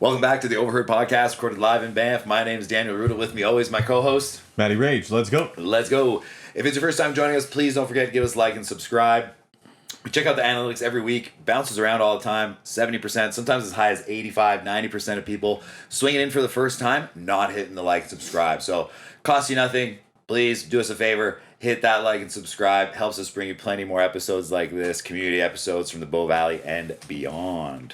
Welcome back to the Overheard Podcast, recorded live in Banff. My name is Daniel Ruda. With me always my co-host, Matty Rage. Let's go. Let's go. If it's your first time joining us, please don't forget to give us a like and subscribe. We check out the analytics every week. Bounces around all the time. 70%, sometimes as high as 85, 90% of people swinging in for the first time, not hitting the like and subscribe. So, costs you nothing. Please do us a favor. Hit that like and subscribe. Helps us bring you plenty more episodes like this, community episodes from the Bow Valley and beyond.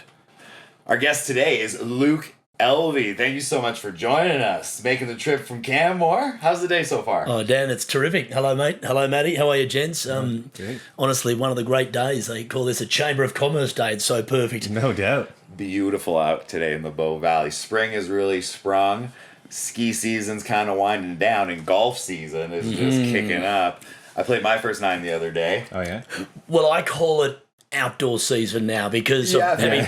Our guest today is Luke Elvy. Thank you so much for joining us, making the trip from Canmore. How's the day so far? Oh, Dan, it's terrific. Hello, mate. Hello, Matty. How are you, gents? Honestly, one of the great days. They call this a Chamber of Commerce day. It's so perfect. No doubt. Beautiful out today in the Bow Valley. Spring has really sprung. Ski season's kind of winding down, and golf season is just kicking up. I played my first nine the other day. Oh, yeah? Well, I call it outdoor season now because of having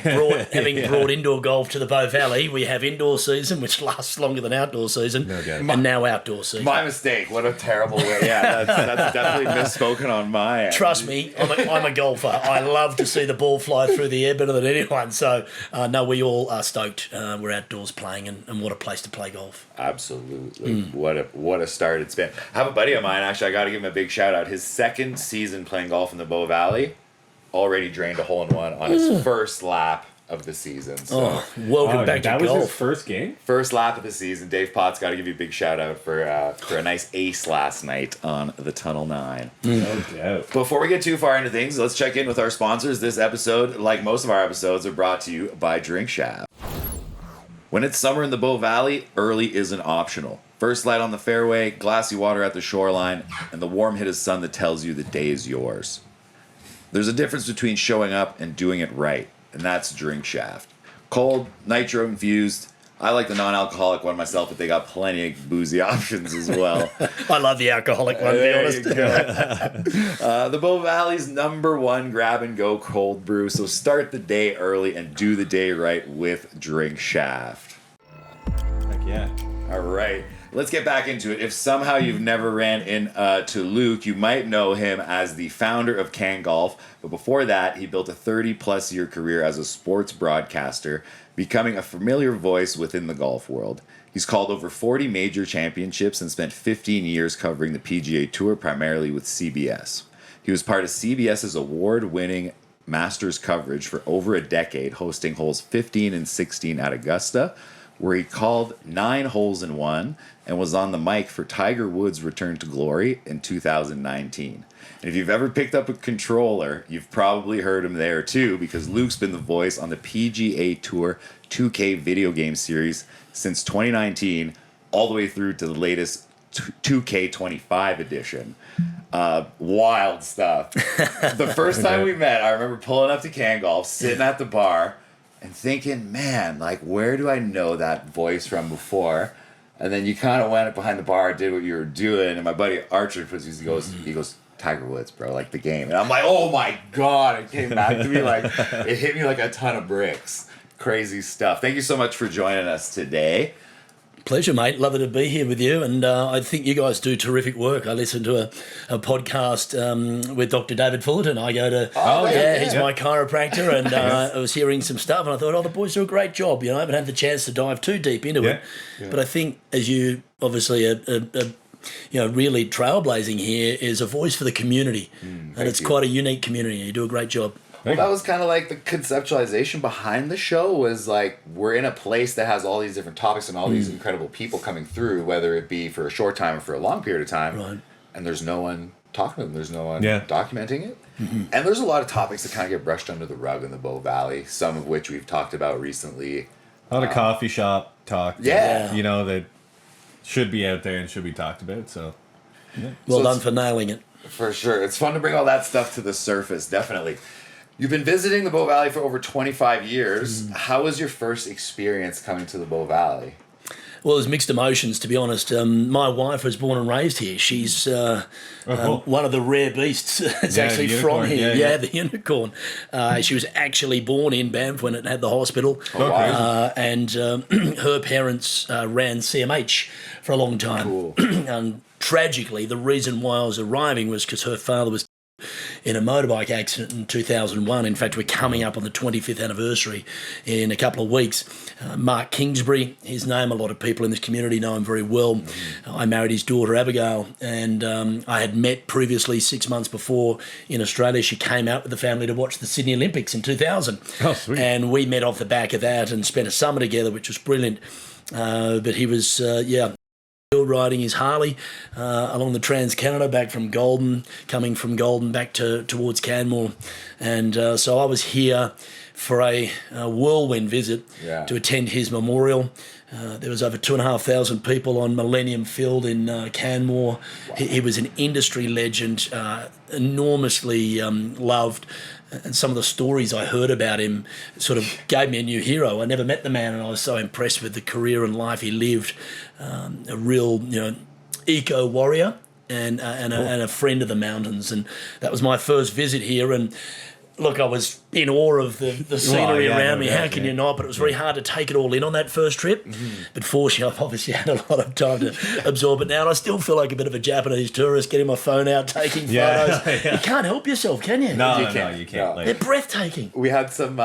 brought indoor golf to the Bow Valley. We have indoor season, which lasts longer than outdoor season, and now outdoor season. My mistake. What a terrible way. Yeah, that's definitely misspoken on my end. Trust me, I'm a golfer. I love to see the ball fly through the air better than anyone. So, no, we all are stoked. We're outdoors playing, and what a place to play golf. Absolutely. What a start it's been. I have a buddy of mine, actually, I got to give him a big shout out. His second season playing golf in the Bow Valley, already drained a hole-in-one on his first lap of the season. So, welcome back to golf. That was his first game? First lap of the season. Dave Potts, got to give you a big shout-out for a nice ace last night on the Tunnel 9. No doubt. Before we get too far into things, let's check in with our sponsors. This episode, like most of our episodes, are brought to you by Drink Shaft. When it's summer in the Bow Valley, early isn't optional. First light on the fairway, glassy water at the shoreline, and the warm hit of sun that tells you the day is yours. There's a difference between showing up and doing it right, and that's Drink Shaft. Cold, nitro infused. I like the non-alcoholic one myself, but they got plenty of boozy options as well. I love the alcoholic one, to be honest. The Bow Valley's #1 grab-and-go cold brew, so start the day early and do the day right with Drink Shaft. Heck yeah. All right. Let's get back into it. If somehow you've never ran into Luke, you might know him as the founder of CanGOLF. But before that, he built a 30-plus year career as a sports broadcaster, becoming a familiar voice within the golf world. He's called over 40 major championships and spent 15 years covering the PGA Tour, primarily with CBS. He was part of CBS's award-winning Masters coverage for over a decade, hosting holes 15 and 16 at Augusta, where he called 9 holes in one and was on the mic for Tiger Woods' return to glory in 2019. And if you've ever picked up a controller, you've probably heard him there too, because Luke's been the voice on the PGA Tour 2K video game series since 2019, all the way through to the latest 2K25 edition. Wild stuff. The first time we met, I remember pulling up to CanGOLF, sitting at the bar, and thinking, man, like, where do I know that voice from before? And then you kind of went behind the bar, did what you were doing, and my buddy Archer he goes, Tiger Woods, bro, like the game. And I'm like, oh my God, it came back to me like, it hit me like a ton of bricks. Crazy stuff. Thank you so much for joining us today. Pleasure, mate. Lovely to be here with you. And I think you guys do terrific work. I listen to a podcast with Dr. David Fullerton. I go to, he's my chiropractor. And I was hearing some stuff and I thought, the boys do a great job. I haven't had the chance to dive too deep into it. Yeah. But I think as you obviously really trailblazing here is a voice for the community. And it's quite a unique community. You do a great job. Well, that was kind of like the conceptualization behind the show was like, we're in a place that has all these different topics and all these incredible people coming through, whether it be for a short time or for a long period of time. Right. And there's no one talking to them. There's no one documenting it. Mm-hmm. And there's a lot of topics that kind of get brushed under the rug in the Bow Valley, some of which we've talked about recently. A lot of coffee shop talk. Yeah. That should be out there and should be talked about. So, well done for nailing it. For sure. It's fun to bring all that stuff to the surface, definitely. You've been visiting the Bow Valley for over 25 years. How was your first experience coming to the Bow Valley? Well, there's mixed emotions, to be honest. My wife was born and raised here. She's one of the rare beasts that's actually from here. Yeah, the unicorn. She was actually born in Banff when it had the hospital. Oh, wow. And her parents ran CMH for a long time. Cool. And tragically, the reason why I was arriving was because her father was in a motorbike accident in 2001. In fact, we're coming up on the 25th anniversary in a couple of weeks. Mark Kingsbury, his name, a lot of people in this community know him very well. I married his daughter Abigail, and I had met previously 6 months before in Australia. She came out with the family to watch the Sydney Olympics in 2000. Oh, sweet. And we met off the back of that and spent a summer together, which was brilliant. But he was, riding his Harley along the Trans-Canada back from Golden, coming from Golden back towards Canmore. And so I was here for a whirlwind visit to attend his memorial. There was over 2,500 people on Millennium Field in Canmore. Wow. He was an industry legend, enormously loved. And some of the stories I heard about him sort of gave me a new hero. I never met the man, and I was so impressed with the career and life he lived. A real, eco warrior and a friend of the mountains. And that was my first visit here. And look, I was in awe of the scenery around me. How can you not? But it was very hard to take it all in on that first trip. But fortunately, I've obviously had a lot of time to absorb it now. And I still feel like a bit of a Japanese tourist, getting my phone out, taking photos. You can't help yourself, can you? No, you can't. No. Like, They're breathtaking. We had some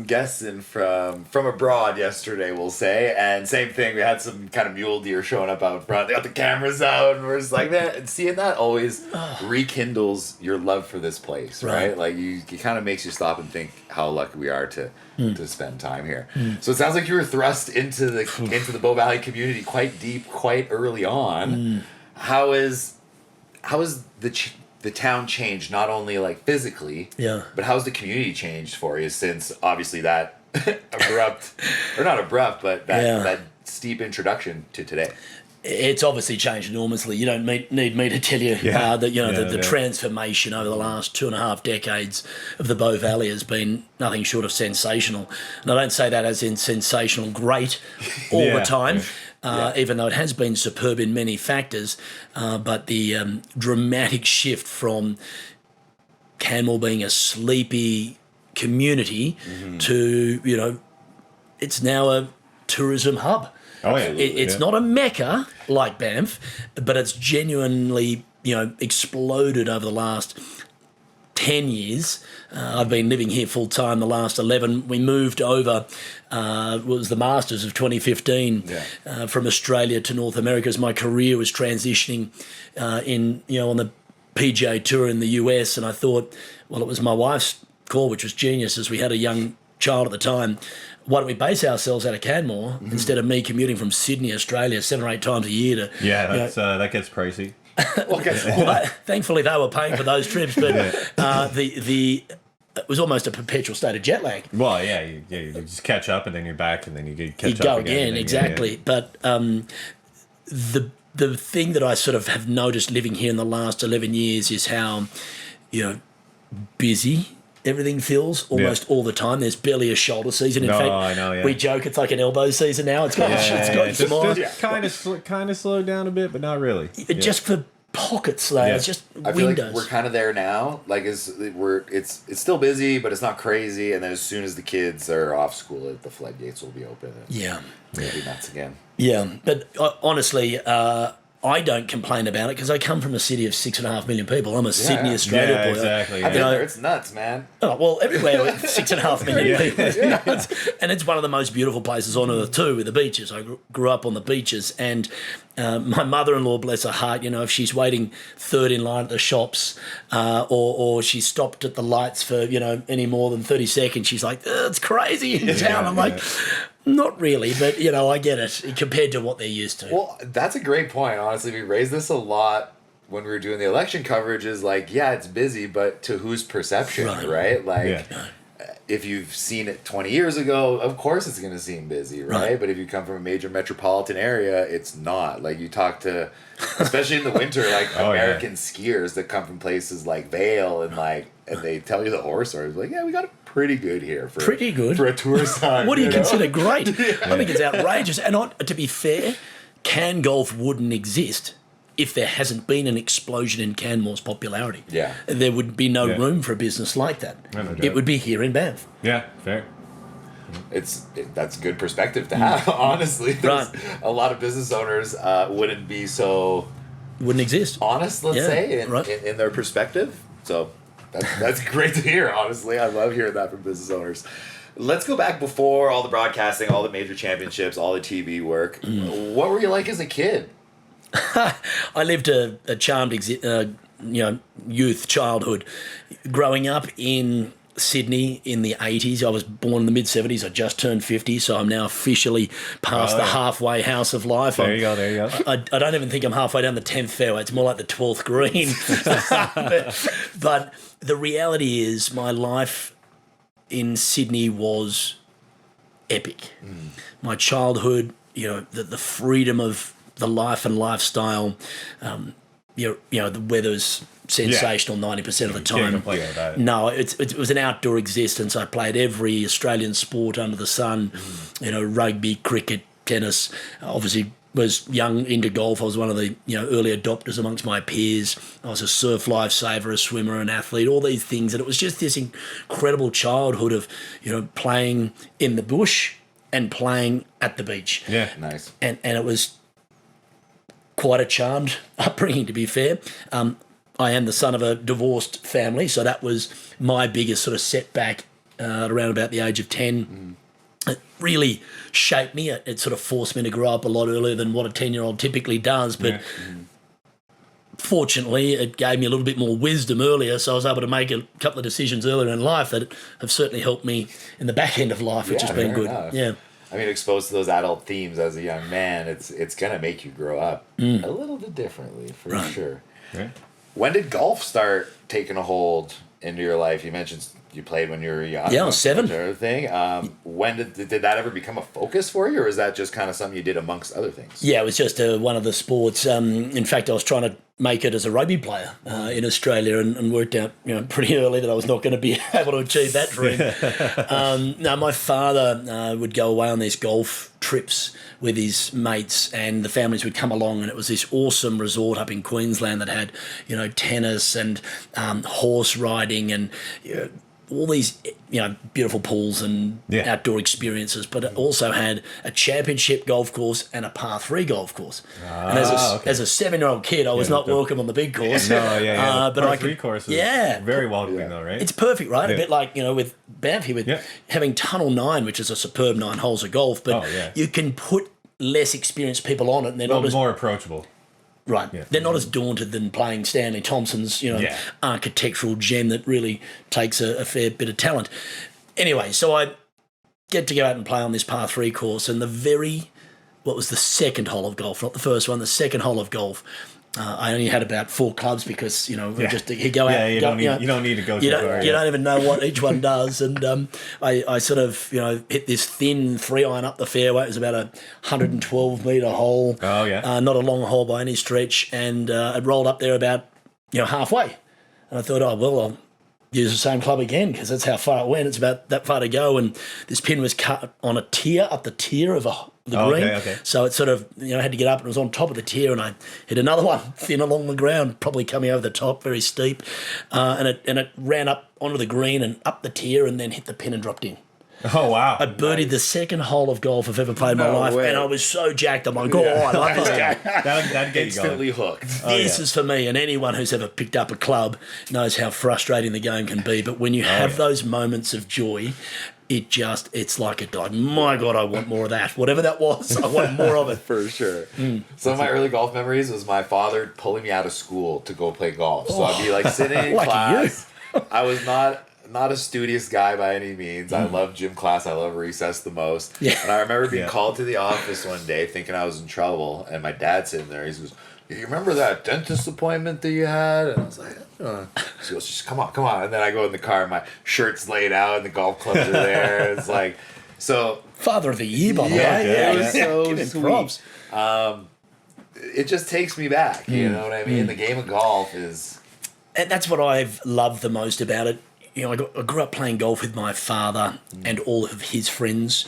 guests in from abroad yesterday, we'll say, and same thing. We had some kind of mule deer showing up out front. They got the cameras out, and we're just like, man, and seeing that always rekindles your love for this place, right? Like it kind of makes you stop and think how lucky we are to spend time here. So it sounds like you were thrust into the Bow Valley community quite deep, quite early on. How is the town changed, not only like physically, but how's the community changed for you since obviously that that steep introduction to today? It's obviously changed enormously. You don't need me to tell you that the transformation over the last 2.5 decades of the Bow Valley has been nothing short of sensational. And I don't say that as in sensational great all the time, even though it has been superb in many factors. But the dramatic shift from Canmore being a sleepy community to, it's now a tourism hub. Oh, yeah. It's not a mecca like Banff, but it's genuinely, exploded over the last 10 years. I've been living here full time the last 11. We moved over, it was the Masters of 2015 from Australia to North America as my career was transitioning on the PGA Tour in the US. And I thought, well, it was my wife's call, which was genius, as we had a young child at the time. Why don't we base ourselves out of Canmore instead of me commuting from Sydney, Australia, 7 or 8 times a year to... Yeah, that gets pricey. Thankfully they were paying for those trips, but it was almost a perpetual state of jet lag. Well, you just catch up and then you're back and then you catch go up again, exactly. But the thing that I sort of have noticed living here in the last 11 years is how, busy everything feels almost all the time. There's barely a shoulder season. In fact, we joke it's like an elbow season now. It's got some more. Kind of slowed down a bit, but not really. Just for pockets, though. It's just I feel windows. like we're kind of there now. Like it's still busy, but it's not crazy. And then as soon as the kids are off school, the floodgates will be open. And it'll be nuts again. Yeah, but honestly, I don't complain about it because I come from a city of 6.5 million people. I'm a Sydney, Australia boy. Exactly. I've been there. It's nuts, man. Oh, well, everywhere with 6.5 million people. It's nuts. And it's one of the most beautiful places on earth too, with the beaches. I grew up on the beaches, and my mother-in-law, bless her heart, if she's waiting third in line at the shops, or she stopped at the lights for any more than 30 seconds, she's like, it's crazy in town. I'm like, not really, but I get it compared to what they're used to. Well, that's a great point. Honestly, we raised this a lot when we were doing the election coverage. Is like, it's busy, but to whose perception, right? Like, if you've seen it 20 years ago, of course it's going to seem busy, right? But if you come from a major metropolitan area, it's not. Like, you talk to, especially in the winter, like American skiers that come from places like Vail and they tell you the horror stories. Like, we got it pretty good here for a tour sign. What do you consider great? I think it's outrageous. And to be fair, CanGOLF wouldn't exist if there hasn't been an explosion in Canmore's popularity. Yeah. There would be no room for a business like that. It would be here in Banff. Yeah, fair. That's good perspective to have, honestly. A lot of business owners wouldn't be so... Wouldn't exist. Honest, let's say, in their perspective. So... That's great to hear, honestly. I love hearing that from business owners. Let's go back before all the broadcasting, all the major championships, all the TV work. What were you like as a kid? I lived a charmed youth, childhood. Growing up in Sydney in the 80s, I was born in the mid-70s. I just turned 50, so I'm now officially past the halfway house of life. There you go. I don't even think I'm halfway down the 10th fairway. It's more like the 12th green. but the reality is my life in Sydney was epic. My childhood, the freedom of the life and lifestyle, the weather's sensational 90% of the time. Can't complain about that. No, it was an outdoor existence. I played every Australian sport under the sun, rugby, cricket, tennis. Obviously, was young into golf. I was one of the early adopters amongst my peers. I was a surf lifesaver, a swimmer, an athlete, all these things. And it was just this incredible childhood of, playing in the bush and playing at the beach. Yeah, nice. And it was quite a charmed upbringing, to be fair. I am the son of a divorced family, so that was my biggest sort of setback around about the age of 10. It really shaped me. It sort of forced me to grow up a lot earlier than what a 10-year-old typically does. But fortunately, it gave me a little bit more wisdom earlier, so I was able to make a couple of decisions earlier in life that have certainly helped me in the back end of life, which has been good. Enough. Yeah. I mean, exposed to those adult themes as a young man, it's going to make you grow up a little bit differently, for sure. Right. When did golf start taking a hold into your life? You mentioned you played when you were young. Yeah, I was 7. Everything. When did that ever become a focus for you, or is that just kind of something you did amongst other things? Yeah, it was just one of the sports. In fact, I was trying to make it as a rugby player in Australia and worked out pretty early that I was not going to be able to achieve that dream. No, my father would go away on these golf trips with his mates, and the families would come along, and it was this awesome resort up in Queensland that had tennis and horse riding and all these beautiful pools and outdoor experiences, but it also had a championship golf course and a par 3 golf course. And as a 7-year-old kid, I was not welcome on the big course. But but par I 3 could, course is very welcoming though, right? It's perfect, right? A bit like with Banffy with having Tunnel 9, which is a superb 9 holes of golf, but you can put less experienced people on it, and they're not as more approachable. Right. Yeah. They're not as daunted than playing Stanley Thompson's, architectural gem that really takes a fair bit of talent. Anyway, so I get to go out and play on this par 3 course, and what was the second hole of golf, not the first one, the second hole of golf. I only had about 4 clubs because, he'd go out. Yeah, you don't need to go too far. You don't even know what each one does. And I sort of, hit this thin 3-iron up the fairway. It was about a 112-metre hole. Oh, yeah. Not a long hole by any stretch. And it rolled up there about, halfway. And I thought, I'll use the same club again because that's how far it went. It's about that far to go. And this pin was cut on a tier, up the tier of the green. Okay. So it sort of, had to get up, and it was on top of the tier, and I hit another one thin along the ground, probably coming over the top, very steep. And it ran up onto the green and up the tier and then hit the pin and dropped in. Oh, wow. I birdied the second hole of golf I've ever played in my life, and I was so jacked. I'm like, I love this game. That'd get instantly you hooked. This is for me, and anyone who's ever picked up a club knows how frustrating the game can be. But when you have those moments of joy, it's like my God, I want more of that. Whatever that was, I want more of it. For sure. Some of my early golf memories was my father pulling me out of school to go play golf. So I'd be like sitting in class. I was not a studious guy by any means. I love gym class. I love recess the most. Yeah. And I remember being called to the office one day thinking I was in trouble. And my dad sitting there, he goes, "You remember that dentist appointment that you had?" And I was like, She goes, "Just come on." And then I go in the car, and my shirt's laid out, and the golf clubs are there. It's like, so. Father of the year, by the way. Yeah, it was so sweet. Props. It just takes me back. You know what I mean? The game of golf is. And that's what I've loved the most about it. I grew up playing golf with my father and all of his friends.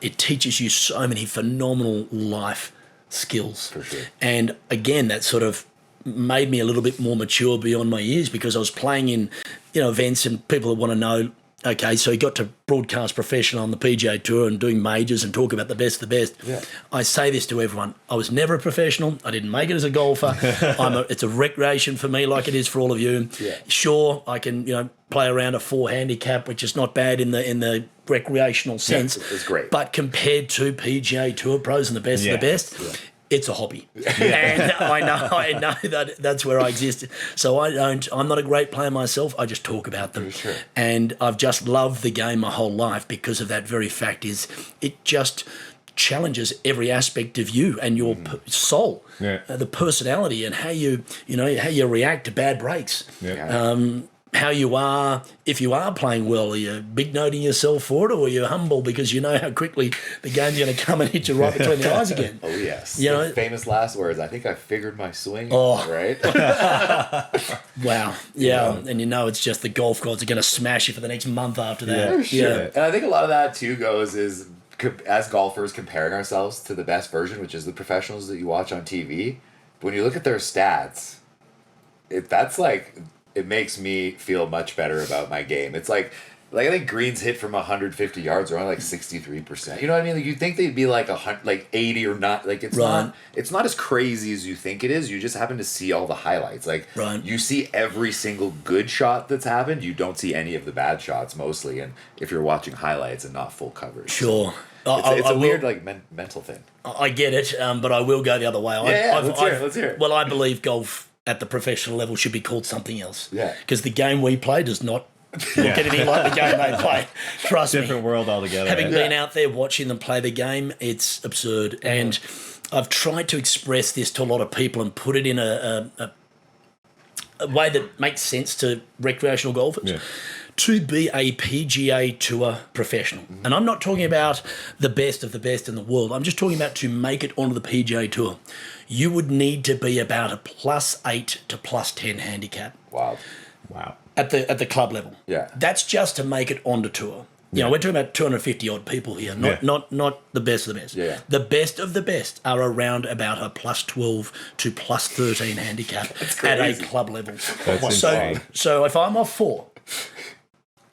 It teaches you so many phenomenal life skills. For sure. And again, that sort of made me a little bit more mature beyond my years because I was playing in, events and people that want to know Okay, so he got to broadcast professional on the PGA Tour and doing majors and talk about the best of the best. Yeah. I say this to everyone. I was never a professional. I didn't make it as a golfer. It's a recreation for me like it is for all of you. Yeah. Sure, I can, play around a 4 handicap, which is not bad in the recreational sense. It's great. But compared to PGA Tour pros and the best of the best, it's a hobby. And I know that's where I exist. So I'm not a great player myself. I just talk about them. Sure. And I've just loved the game my whole life because of that very fact is it just challenges every aspect of you and your soul, the personality and how you react to bad breaks. How you are, if you are playing well, are you big noting yourself for it or are you humble because you know how quickly the game's going to come and hit you right between the eyes again? Oh, yes. The famous last words, I think I figured my swing, right? Wow. Yeah. And it's just the golf gods are going to smash you for the next month after that. For sure. And I think a lot of that, too, is as golfers comparing ourselves to the best version, which is the professionals that you watch on TV. When you look at their stats, it makes me feel much better about my game. It's like I think greens hit from 150 yards are only 63%. You know what I mean? Like you think they'd be like 80 or not. Like it's not as crazy as you think it is. You just happen to see all the highlights. You see every single good shot that's happened. You don't see any of the bad shots mostly. And if you're watching highlights and not full coverage. Sure. It's a weird mental thing. I get it, but I will go the other way. Let's hear it. Well, I believe golf at the professional level should be called something else. Yeah. Because the game we play does not look anything like the game they play. Trust me. Different world altogether. Having been out there watching them play the game, it's absurd. And I've tried to express this to a lot of people and put it in a way that makes sense to recreational golfers. Yeah. To be a PGA Tour professional. And I'm not talking about the best of the best in the world. I'm just talking about to make it onto the PGA Tour. You would need to be about a +8 to +10 handicap. Wow. At the club level. Yeah. That's just to make it onto tour. We're talking about 250 odd people here, not the best of the best. Yeah. The best of the best are around about a +12 to +13 handicap at a club level. That's insane. So if I'm off 4,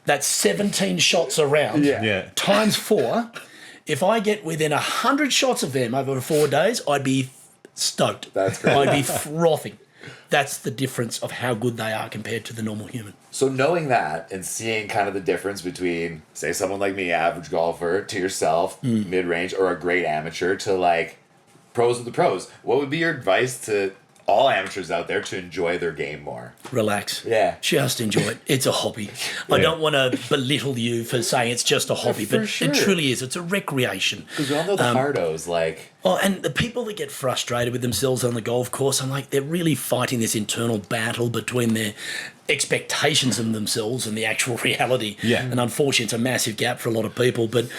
that's 17 shots around. Yeah. Times 4. If I get within 100 shots of them over 4 days, I'd be stoked. That's great. I'd be frothing. That's the difference of how good they are compared to the normal human. So knowing that and seeing kind of the difference between, say, someone like me, average golfer, to yourself, mid-range, or a great amateur, to pros of the pros, what would be your advice to all amateurs out there to enjoy their game more? Relax. Yeah. Just enjoy it. It's a hobby. I don't want to belittle you for saying it's just a hobby, but sure. it truly is. It's a recreation. Because we all know the hardos, Oh, and the people that get frustrated with themselves on the golf course, I'm like, they're really fighting this internal battle between their expectations of themselves and the actual reality. Yeah. And unfortunately, it's a massive gap for a lot of people. But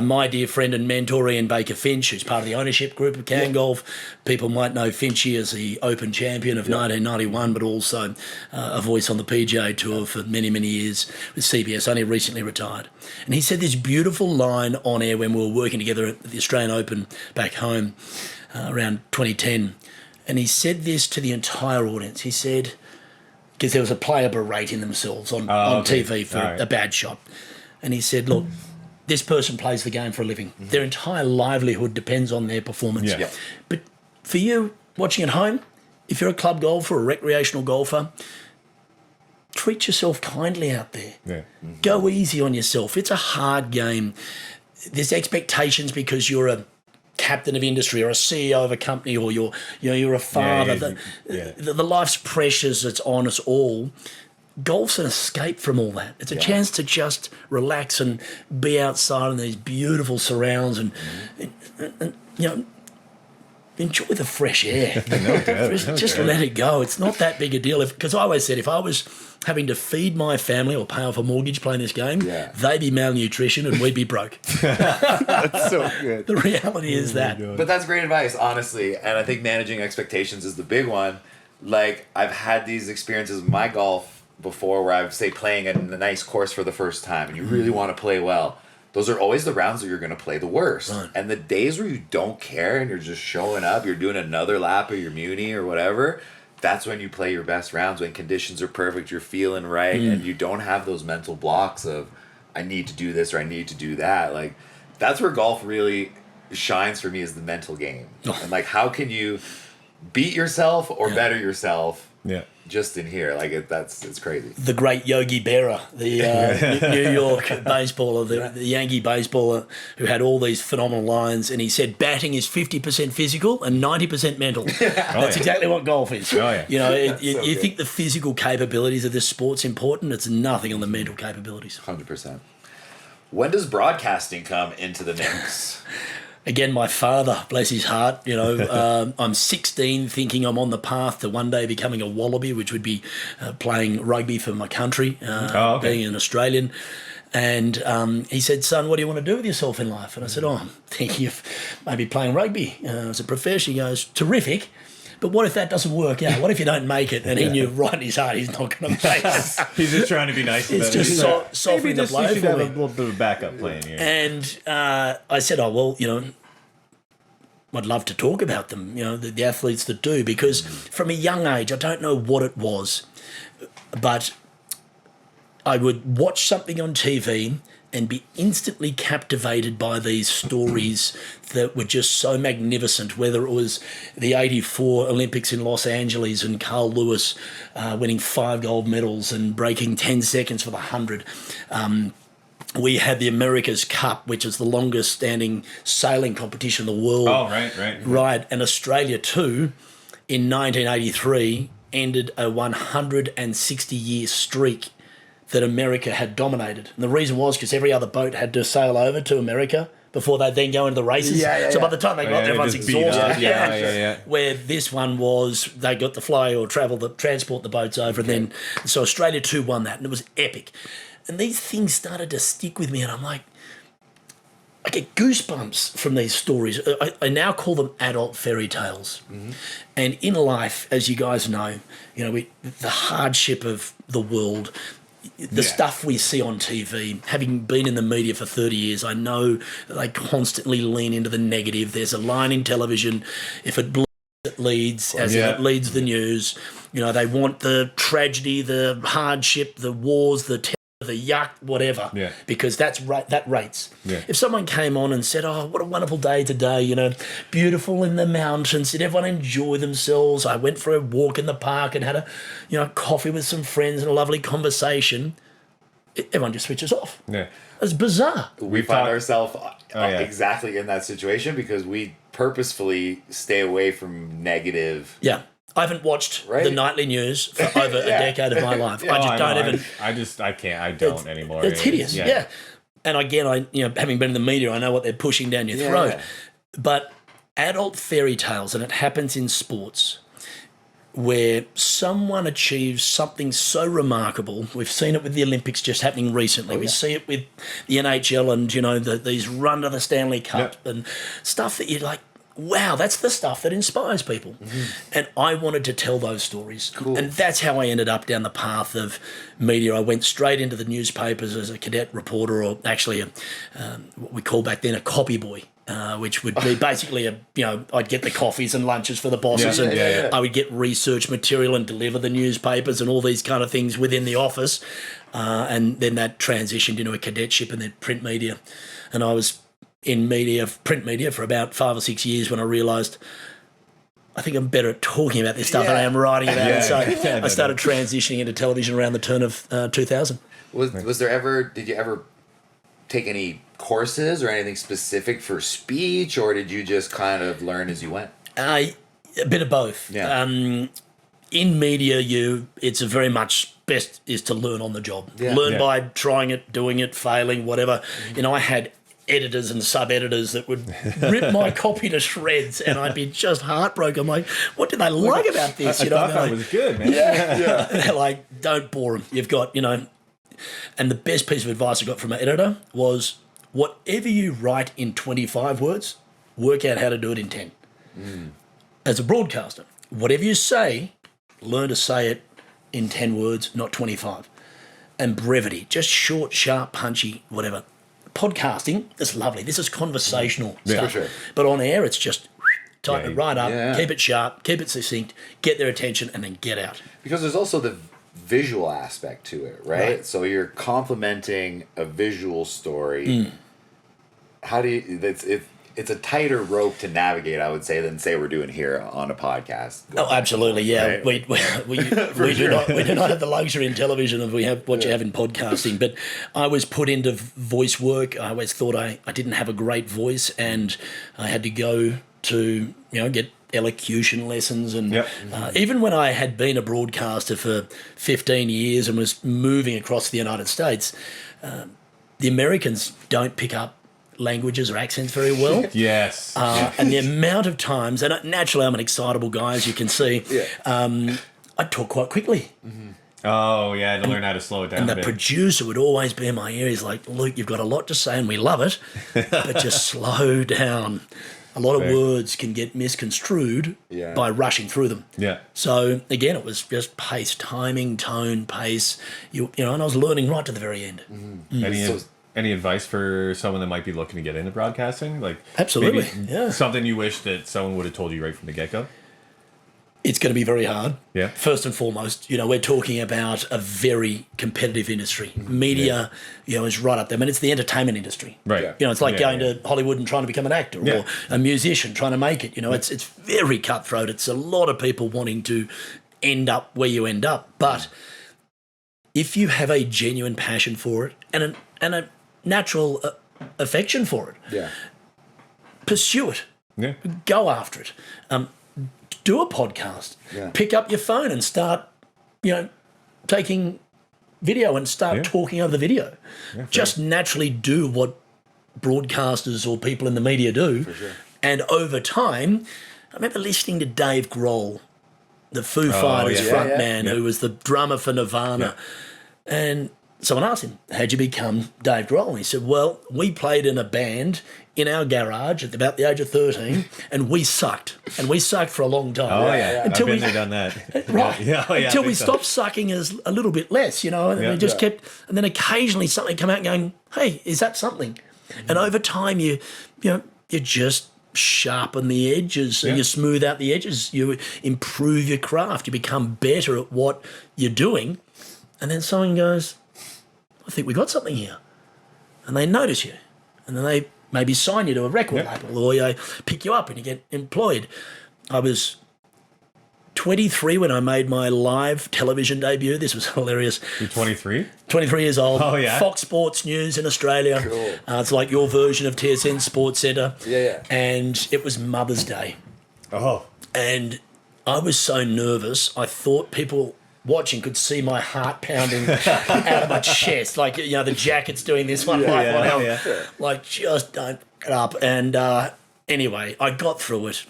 my dear friend and mentor, Ian Baker Finch, who's part of the ownership group of CanGOLF, people might know Finchy as the Open champion of 1991, but also a voice on the PGA Tour for many, many years with CBS, only recently retired. And he said this beautiful line on air when we were working together at the Australian Open back home around 2010. And he said this to the entire audience. He said, because there was a player berating themselves on TV for a bad shot. And he said, look, this person plays the game for a living. Mm-hmm. Their entire livelihood depends on their performance. Yeah. But for you, watching at home, if you're a club golfer or a recreational golfer, treat yourself kindly out there. Yeah. Mm-hmm. Go easy on yourself. It's a hard game. There's expectations because you're a captain of industry or a CEO of a company or you're a father. The life's pressures that's on us all. Golf's an escape from all that. It's a chance to just relax and be outside in these beautiful surrounds and enjoy the fresh air. Just let it go. It's not that big a deal. Because I always said if I was having to feed my family or pay off a mortgage playing this game, they'd be malnutrition and we'd be broke. That's so good. The reality is that. But that's great advice, honestly. And I think managing expectations is the big one. I've had these experiences with my golf before where I've, say, playing a nice course for the first time and you really want to play well. Those are always the rounds that you're going to play the worst. Right. And the days where you don't care and you're just showing up, you're doing another lap of your muni or whatever, that's when you play your best rounds, when conditions are perfect, you're feeling right, and you don't have those mental blocks of, I need to do this or I need to do that. Like, that's where golf really shines for me, is the mental game. And like, how can you beat yourself or better yourself? Yeah. Just in here, like it's crazy. The great Yogi Berra, the New York baseballer, the Yankee baseballer, who had all these phenomenal lines, and he said batting is 50% physical and 90% mental. That's exactly what golf is. Oh, yeah. You know, you think the physical capabilities of this sport's important? It's nothing on the mental capabilities. 100%. When does broadcasting come into the mix? Again, my father, bless his heart, you know, I'm 16 thinking I'm on the path to one day becoming a Wallaby, which would be playing rugby for my country, being an Australian. And he said, son, what do you want to do with yourself in life? And I said, I'm thinking of maybe playing rugby as a profession. He goes, terrific. But what if that doesn't work out? What if you don't make it? And he knew right in his heart he's not going to make it. He's just trying to be nice about it. It's just softening the blow for me. You should have a little bit of a backup plan here. And I said, oh, well, you know, I'd love to talk about them, you know, the athletes that do, because from a young age, I don't know what it was, but I would watch something on TV and be instantly captivated by these stories that were just so magnificent, whether it was the 84 Olympics in Los Angeles and Carl Lewis winning 5 gold medals and breaking 10 seconds for the 100. We had the America's Cup, which is the longest standing sailing competition in the world. Oh, right. Right, and Australia too, in 1983, ended a 160-year streak that America had dominated. And the reason was because every other boat had to sail over to America before they'd then go into the races. So by the time they got there, everyone's exhausted. Where this one was, they got to fly or transport the boats over. And then, so Australia 2 won that, and it was epic. And these things started to stick with me, and I'm like, I get goosebumps from these stories. I now call them adult fairy tales. And in life, as you guys know, you know, the hardship of the world, the stuff we see on TV, having been in the media for 30 years, I know that they constantly lean into the negative. There's a line in television, if it bleeds, it leads, as in it leads the news. You know, they want the tragedy, the hardship, the wars, the terror, the yuck, whatever, because that rates. If someone came on and said, oh, what a wonderful day today, you know, beautiful in the mountains, did everyone enjoy themselves? I went for a walk in the park and had a, you know, coffee with some friends and a lovely conversation. Everyone just switches off. It's bizarre. We find ourselves exactly in that situation because we purposefully stay away from negative. I haven't watched the nightly news for over a decade of my life. I don't anymore. It's hideous. And again, having been in the media, I know what they're pushing down your throat. But adult fairy tales, and it happens in sports, where someone achieves something so remarkable. We've seen it with the Olympics just happening recently. We see it with the NHL and, you know, these run to the Stanley Cup and stuff that you're like, wow, that's the stuff that inspires people. And I wanted to tell those stories. And that's how I ended up down the path of media. I went straight into the newspapers as a cadet reporter, or actually what we call back then a copy boy, which would be basically I'd get the coffees and lunches for the bosses I would get research material and deliver the newspapers and all these kind of things within the office. And then that transitioned into a cadetship and then print media. And I was in print media for about 5 or 6 years when I realised I think I'm better at talking about this stuff than I am writing about it. So I started transitioning into television around the turn of 2000. Did you ever take any courses or anything specific for speech, or did you just kind of learn as you went? A bit of both. In media, it's a very much best is to learn on the job. Learn by trying it, doing it, failing, whatever. You know, I had editors and sub-editors that would rip my copy to shreds, and I'd be just heartbroken. I'm like, what do they like about this? I thought that was good, man. They're like, don't bore them. You've got, you know... And the best piece of advice I got from an editor was, whatever you write in 25 words, work out how to do it in 10. As a broadcaster, whatever you say, learn to say it in 10 words, not 25. And brevity, just short, sharp, punchy, whatever. Podcasting is lovely. This is conversational stuff. For sure. But on air, it's just tighten it right up, keep it sharp, keep it succinct, get their attention, and then get out. Because there's also visual aspect to it, right? So you're complementing a visual story. How do you? It's a tighter rope to navigate, I would say, than say we're doing here on a podcast. Oh, absolutely, yeah. Right? We do not have the luxury in television of what you have in podcasting. But I was put into voice work. I always thought I didn't have a great voice, and I had to go to get elocution lessons. And even when I had been a broadcaster for 15 years and was moving across the United States, the Americans don't pick up languages or accents very well. Yes. And the amount of times, and naturally I'm an excitable guy, as you can see, I talk quite quickly. Oh, yeah, to learn how to slow it down And a the bit. producer would always be in my ear. He's like, Luke, you've got a lot to say and we love it, but just slow down. A lot of words can get misconstrued by rushing through them. Yeah. So, again, it was just pace, timing, tone, pace, and I was learning right to the very end. Any advice for someone that might be looking to get into broadcasting? Like Absolutely, maybe yeah. something you wish that someone would have told you right from the get-go? It's going to be very hard. Yeah. First and foremost, we're talking about a very competitive industry. Media, is right up there. I mean, it's the entertainment industry. Right. It's like going to Hollywood and trying to become an actor or a musician trying to make it. It's very cutthroat. It's a lot of people wanting to end up where you end up. But if you have a genuine passion for it and a natural affection for it, pursue it. Yeah. Go after it. Do a podcast. Pick up your phone and start, taking video and start talking over the video. Just naturally do what broadcasters or people in the media do. For sure. And over time, I remember listening to Dave Grohl, the Foo Fighters frontman, who was the drummer for Nirvana. And someone asked him, how'd you become Dave Grohl? And he said, well, we played in a band in our garage at about the age of 13 and we sucked. And we sucked for a long time. Oh, yeah. Until I've been there, done that. Right. Until we so. stopped sucking as a little bit less, and we just kept, and then occasionally something come out going, hey, is that something? And over time you just sharpen the edges, so you smooth out the edges, you improve your craft, you become better at what you're doing. And then someone goes, I think we got something here. And they notice you. And then they maybe sign you to a record label or pick you up and you get employed. I was 23 when I made my live television debut. This was hilarious. You're 23? 23 years old. Oh, yeah. Fox Sports News in Australia. Cool. It's like your version of TSN Sports Centre. Yeah. And it was Mother's Day. Oh. And I was so nervous, I thought people watching could see my heart pounding out of my chest. Like, the jacket's doing this one. Like, just don't get up. And anyway, I got through it.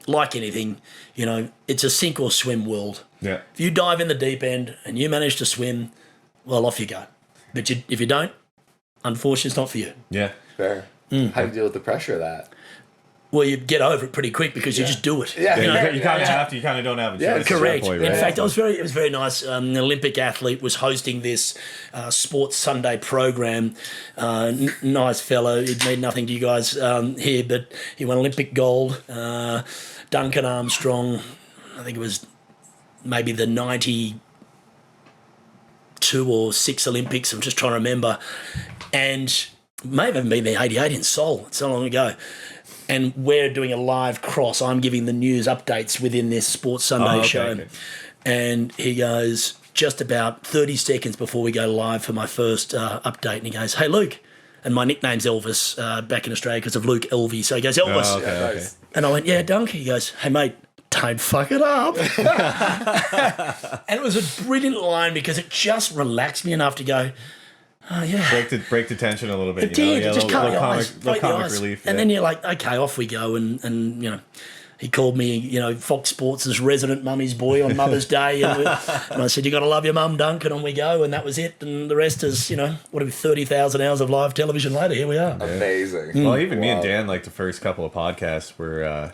Like anything, it's a sink or swim world. Yeah. If you dive in the deep end and you manage to swim, well, off you go. But if you don't, unfortunately, it's not for you. Yeah. Fair. How do you deal with the pressure of that? Well, you get over it pretty quick because you just do it. Yeah. You kind of have to. You kind of don't have a choice. Correct. Point, In right? fact, it was very nice. An Olympic athlete was hosting this Sports Sunday program. Nice fellow. He'd mean nothing to you guys here, but he won Olympic gold. Duncan Armstrong, I think it was maybe the 92 or 6 Olympics. I'm just trying to remember. And may have even been the 88 in Seoul. It's so long ago. And we're doing a live cross. I'm giving the news updates within this Sports Sunday show. Okay. And he goes, just about 30 seconds before we go live for my first update, and he goes, hey, Luke. And my nickname's Elvis back in Australia because of Luke Elvy. So he goes, Elvis. Oh, okay. And I went, yeah, Dunk. He goes, hey, mate, don't fuck it up. And it was a brilliant line because it just relaxed me enough to go, oh, yeah. Break the tension a little bit. It did. Yeah, It just little cut your eyes. comic relief. And then you're like, okay, off we go. And he called me, Fox Sports' resident mummy's boy on Mother's Day. And I said, you got to love your mum, Duncan, and we go. And that was it. And the rest is, 30,000 hours of live television later. Here we are. Amazing. Well, even me and Dan, like the first couple of podcasts were a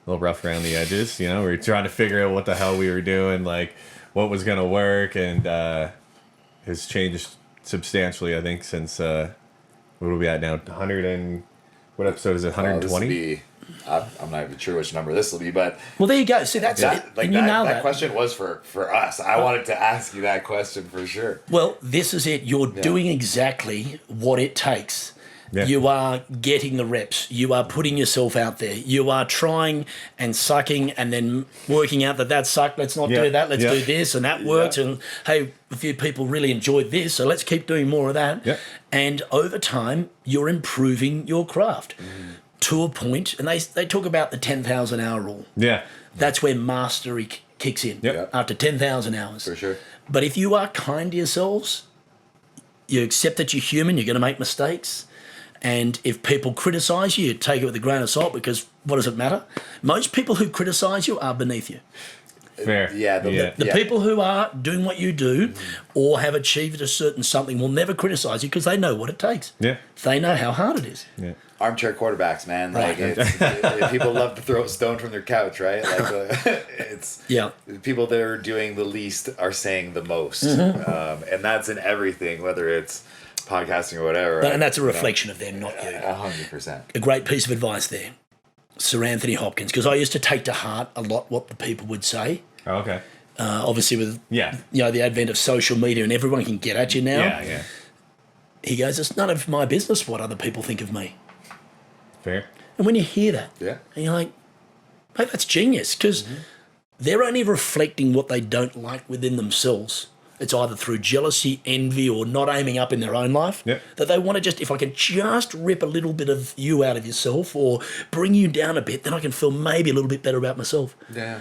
little rough around the edges. We were trying to figure out what the hell we were doing, like what was going to work. And has changed substantially, I think, since what are we at now? 100 and what episode is it? 120? I'm not even sure which number this will be, but Well, there you go. See, that's it. like And you know that question was for us. I wanted to ask you that question for sure. Well, this is it. You're doing exactly what it takes. Yeah. You are getting the reps. You are putting yourself out there. You are trying and sucking and then working out that sucked. Let's not do that. Let's do this. And that worked. And, hey, a few people really enjoyed this, so let's keep doing more of that. Yeah. And over time, you're improving your craft to a point. And they talk about the 10,000 hour rule. Yeah. That's where mastery kicks in after 10,000 hours. For sure. But if you are kind to yourselves, you accept that you're human, you're going to make mistakes. And if people criticise you, you take it with a grain of salt, because what does it matter? Most people who criticise you are beneath you. Fair. Yeah. The people who are doing what you do or have achieved a certain something will never criticise you because they know what it takes. Yeah. They know how hard it is. Yeah. Armchair quarterbacks, man. Like people love to throw a stone from their couch, right? Like it's people that are doing the least are saying the most, and that's in everything, whether it's podcasting or whatever. And that's a reflection of them, not you. 100%. A great piece of advice there, Sir Anthony Hopkins, because I used to take to heart a lot what the people would say. Oh, okay. Obviously, with the advent of social media and everyone can get at you now. Yeah. He goes, it's none of my business what other people think of me. Fair. And when you hear that, and you're like, hey, that's genius, because they're only reflecting what they don't like within themselves. It's either through jealousy, envy, or not aiming up in their own life. That they want to just, if I can just rip a little bit of you out of yourself or bring you down a bit, then I can feel maybe a little bit better about myself. Yeah.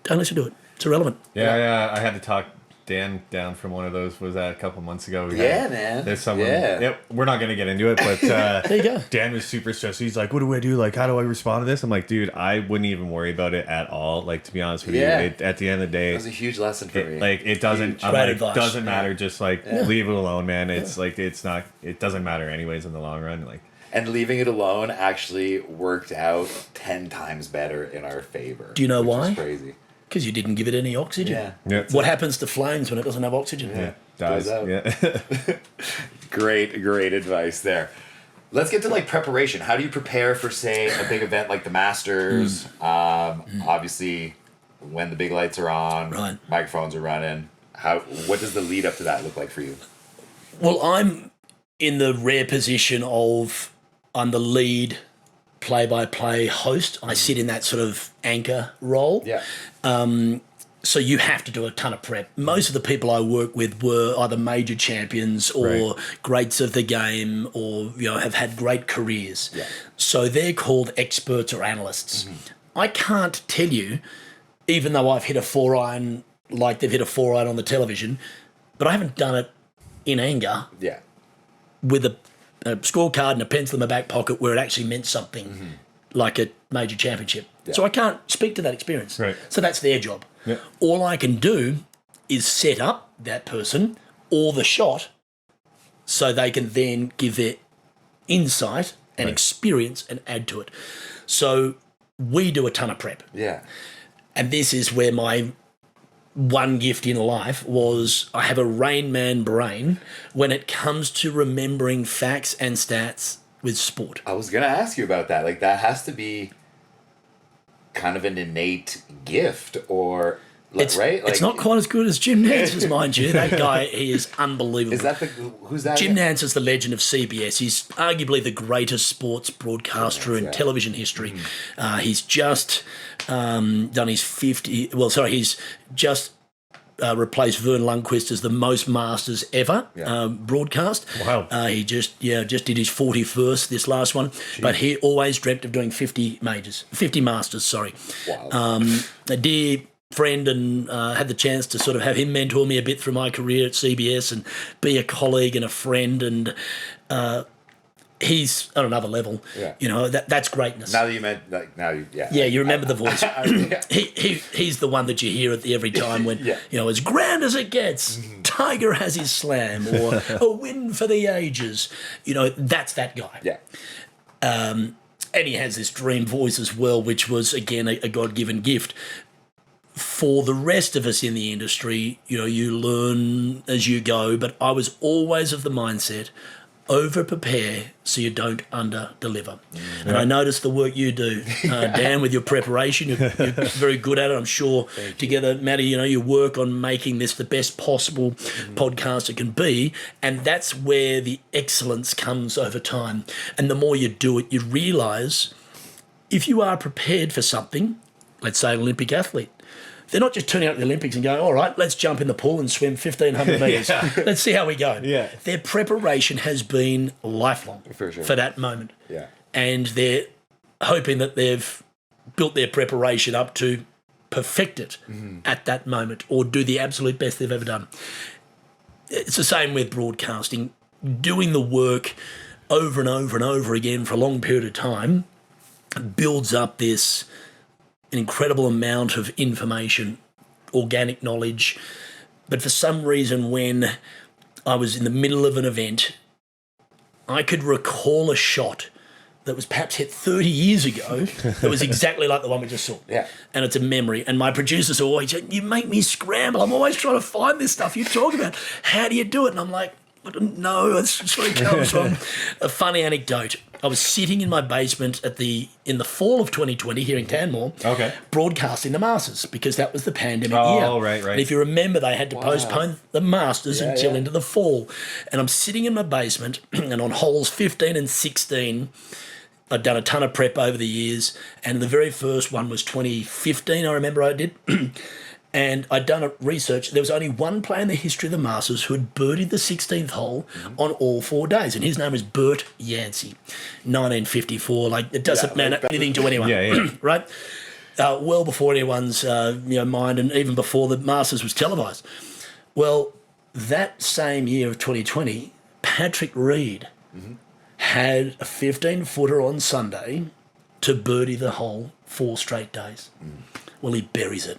Don't listen to it. It's irrelevant. Yeah. I had to talk Dan down from one of those. Was that a couple months ago? Man. There's someone. Yep, we're not going to get into it, but there you go. Dan was super stressed. He's like, what do I do? Like, how do I respond to this? I'm like, dude, I wouldn't even worry about it at all. Like, to be honest with you, at the end of the day, it was a huge lesson for me. Like, it doesn't, doesn't matter. Just like, leave it alone, man. It's like, it doesn't matter anyways in the long run. Like, and leaving it alone actually worked out 10 times better in our favor. Do you know why? Crazy. Because you didn't give it any oxygen. Yeah. What happens to flames when it doesn't have oxygen? Yeah. Dies. Yeah. Great advice there. Let's get to like preparation. How do you prepare for, say, a big event like the Masters? Obviously, when the big lights are on, microphones are running. What does the lead up to that look like for you? Well, I'm in the rare position of I'm the lead play-by-play host. I sit in that sort of anchor role. Yeah. So you have to do a ton of prep. Most of the people I work with were either major champions or greats of the game, or have had great careers. Yeah. So they're called experts or analysts. I can't tell you, even though I've hit a 4-iron like they've hit a 4-iron on the television, but I haven't done it in anger. Yeah. With a scorecard and a pencil in my back pocket where it actually meant something, like a major championship. Yeah. So I can't speak to that experience. Right. So that's their job. Yeah. All I can do is set up that person or the shot so they can then give their insight and experience and add to it. So we do a ton of prep. Yeah. And this is where my one gift in life was I have a Rain Man brain when it comes to remembering facts and stats with sport. I was going to ask you about that. Like, that has to be kind of an innate gift, or right? Like, it's not quite as good as Jim Nance's, mind you. That guy, he is unbelievable. Is that who's that? Jim Nance is the legend of CBS. He's arguably the greatest sports broadcaster in television history. He's just done his 50. Well, sorry, he's just replaced Vern Lundquist as the most Masters ever broadcast. Wow. He just did his 41st, this last one. Jeez. But he always dreamt of doing 50 Masters, sorry. Wow. A dear friend, and had the chance to sort of have him mentor me a bit through my career at CBS and be a colleague and a friend, and he's on another level. Yeah. That's greatness. Now that you meant, like, you remember the voice. He's the one that you hear at every time when as grand as it gets, Tiger has his slam, or a win for the ages. That's that guy. Yeah. And he has this dream voice as well, which was again a God-given gift. For the rest of us in the industry, you learn as you go, but I was always of the mindset, over prepare so you don't under deliver. And I notice the work you do, Dan, with your preparation. You're very good at it, I'm sure. Together, Matty, you work on making this the best possible podcast it can be, and that's where the excellence comes over time. And the more you do it, you realise if you are prepared for something, let's say an Olympic athlete, they're not just turning out at the Olympics and going, all right, let's jump in the pool and swim 1,500 metres. Let's see how we go. Yeah. Their preparation has been lifelong for that moment. Yeah. And they're hoping that they've built their preparation up to perfect it at that moment or do the absolute best they've ever done. It's the same with broadcasting. Doing the work over and over and over again for a long period of time builds up an incredible amount of information, organic knowledge. But for some reason, when I was in the middle of an event, I could recall a shot that was perhaps hit 30 years ago that was exactly like the one we just saw. Yeah. And it's a memory. And my producers always say, you make me scramble. I'm always trying to find this stuff you talk about. How do you do it? And I'm like, I don't know. That's where it comes from. A funny anecdote. I was sitting in my basement in the fall of 2020 here in Canmore, broadcasting the Masters because that was the pandemic year. Oh, right. And if you remember, they had to postpone the Masters until into the fall. And I'm sitting in my basement, and on holes 15 and 16, I'd done a ton of prep over the years, and the very first one was 2015, I remember I did. And I'd done a research. There was only one player in the history of the Masters who had birdied the 16th hole on all 4 days, and his name was Bert Yancey, 1954. Like, it doesn't matter anything to anyone, right? Well before anyone's mind, and even before the Masters was televised. Well, that same year of 2020, Patrick Reed had a 15-footer on Sunday to birdie the hole 4 straight days. Well, he buries it.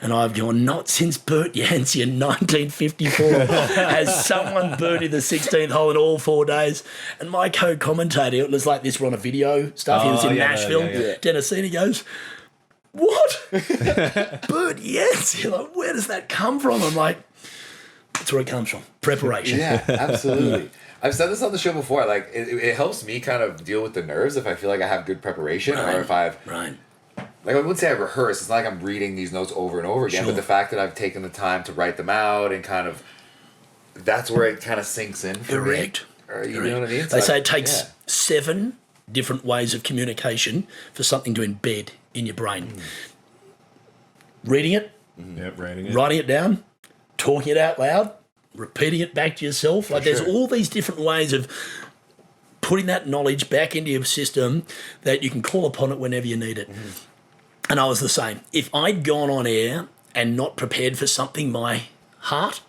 And I've gone, not since Bert Yancey in 1954 has someone birdied the 16th hole in all 4 days. And my co-commentator, it was like this, we're on a video stuff. He was in Nashville, Tennessee, and he goes, what? Bert Yancey? Like, where does that come from? I'm like, that's where it comes from. Preparation. Yeah, absolutely. I've said this on the show before. Like, it helps me kind of deal with the nerves if I feel like I have good preparation or if I've... Like, I wouldn't say I rehearse. It's not like I'm reading these notes over and over again, but the fact that I've taken the time to write them out and kind of, that's where it kind of sinks in for me. Or, you know what I mean? They say it takes 7 different ways of communication for something to embed in your brain. Reading it, writing it down, talking it out loud, repeating it back to yourself. Like, there's all these different ways of putting that knowledge back into your system that you can call upon it whenever you need it. And I was the same. If I'd gone on air and not prepared for something, my heart